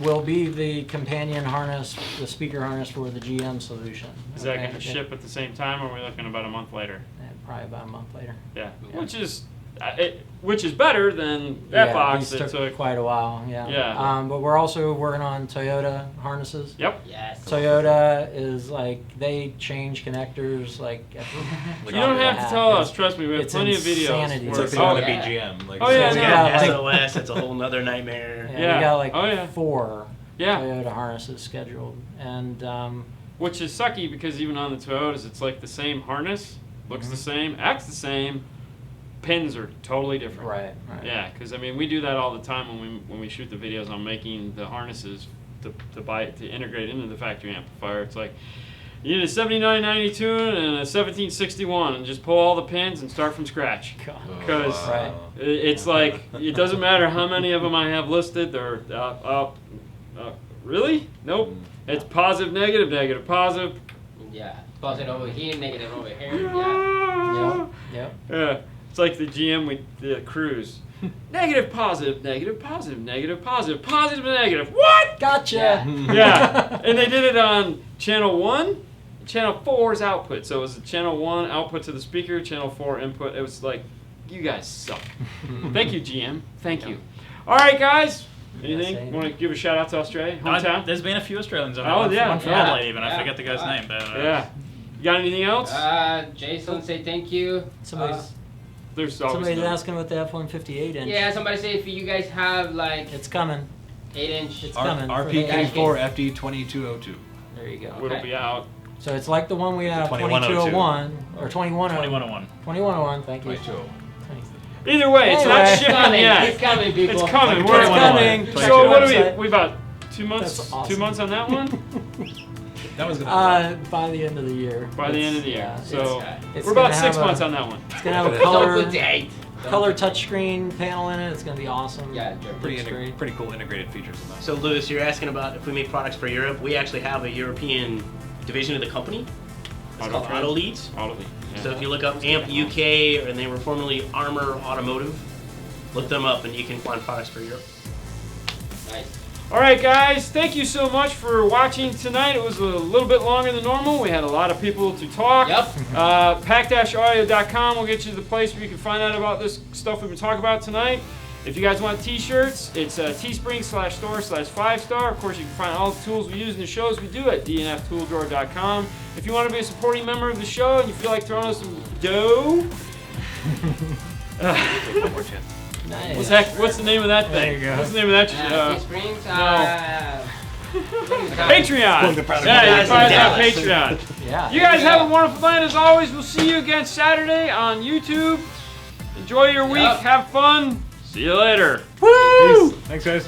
will be the companion harness, the speaker harness for the GM solution. Is that Okay? going to ship at the same time, or are we looking about a month later? Probably about a month later. Yeah, Yeah. which is better than that box these that took took. quite a while. Yeah. Yeah. But we're also working on Toyota harnesses. Yep. Yes. Toyota is like they change connectors like. You don't have to tell us. Trust me, we have It's plenty of insanity. videos. It's where- like they Oh, want to yeah. be GM. Like, Oh, yeah, We yeah. got like- SOS. That's a whole nother nightmare. Yeah, Yeah. we got like Oh, yeah. 4 Yeah. Toyota harnesses scheduled, and Which is sucky because even on the Toyotas, it's like the same harness, looks the same, acts the same, pins are totally different. right. Yeah, because I mean we do that all the time when we shoot the videos on making the harnesses to integrate into the factory amplifier. It's like you need a 7992 and a 1761 and just pull all the pins and start from scratch. Because Right. it's like it doesn't matter how many of them I have listed. They're really nope. It's positive, negative, negative, positive. Yeah. Positive over here, negative over here. Yeah. Yep. Yeah, it's like the GM the Cruise. Negative, positive, negative, positive, negative, positive, positive, negative. What? Gotcha. Yeah. Yeah, and they did it on channel 1, channel 4's output. So it was channel 1 output to the speaker, channel 4 input. It was like, you guys suck. Thank you, GM. Thank you. All right, guys. Anything? same. Want to give a shout out to Australia? Hometown? There's been a few Australians on Oh, that. yeah. One from Yeah. Adelaide even. I Yeah. forget the guy's name. But, Yeah. You got anything else? Jason, say thank you. Somebody's There's always somebody's no- asking about the F-158 engine. Yeah, somebody say if you guys have like It's coming. 8-inch. It's coming. RP34 FD2202. There you go. It'll be out. So it's like the one we have, 2102. 2201 or 2101. 2101. Thank you. 2202. Either way, it's not Anyway. shipping yet. It's coming, people. It's coming. It's We're coming. So what Website. are we about 2 months? That's awesome. 2 months on that one? That was gonna By the end of the year. By the end of the year. Yeah, So it's we're about gonna 6 have months on that one. It's gonna have a Don't color put the 8. color touchscreen panel in it. It's gonna be awesome. Yeah, sure. Looks great. pretty cool integrated features in that. So Lewis, you're asking about if we make products for Europe. We actually have a European division of the company. It's called Auto Auto Leads. Audibly. Yeah. So if you look up AMP UK, and they were formerly Armor Automotive, look them up and you can find products for Europe. Nice. All right, guys. Thank you so much for watching tonight. It was a little bit longer than normal. We had a lot of people to talk. Yep. PAC-audio.com will get you to the place where you can find out about this stuff we've been talking about tonight. If you guys want t-shirts, it's teespring.store/5star. Of course, you can find all the tools we use in the shows we do at dnftooldrawer.com. If you want to be a supporting member of the show and you feel like throwing us some dough, Take one more chance. Nice. what's the name of that thing? There you go. What's the name of that? Teesprings, Patreon. Plug the product Yeah, you can guys find in it on Dallas. Patreon. Yeah. You guys have a wonderful night as always. We'll see you again Saturday on YouTube. Enjoy your week. Yep. Have fun. See you later. Woo! Thanks, guys.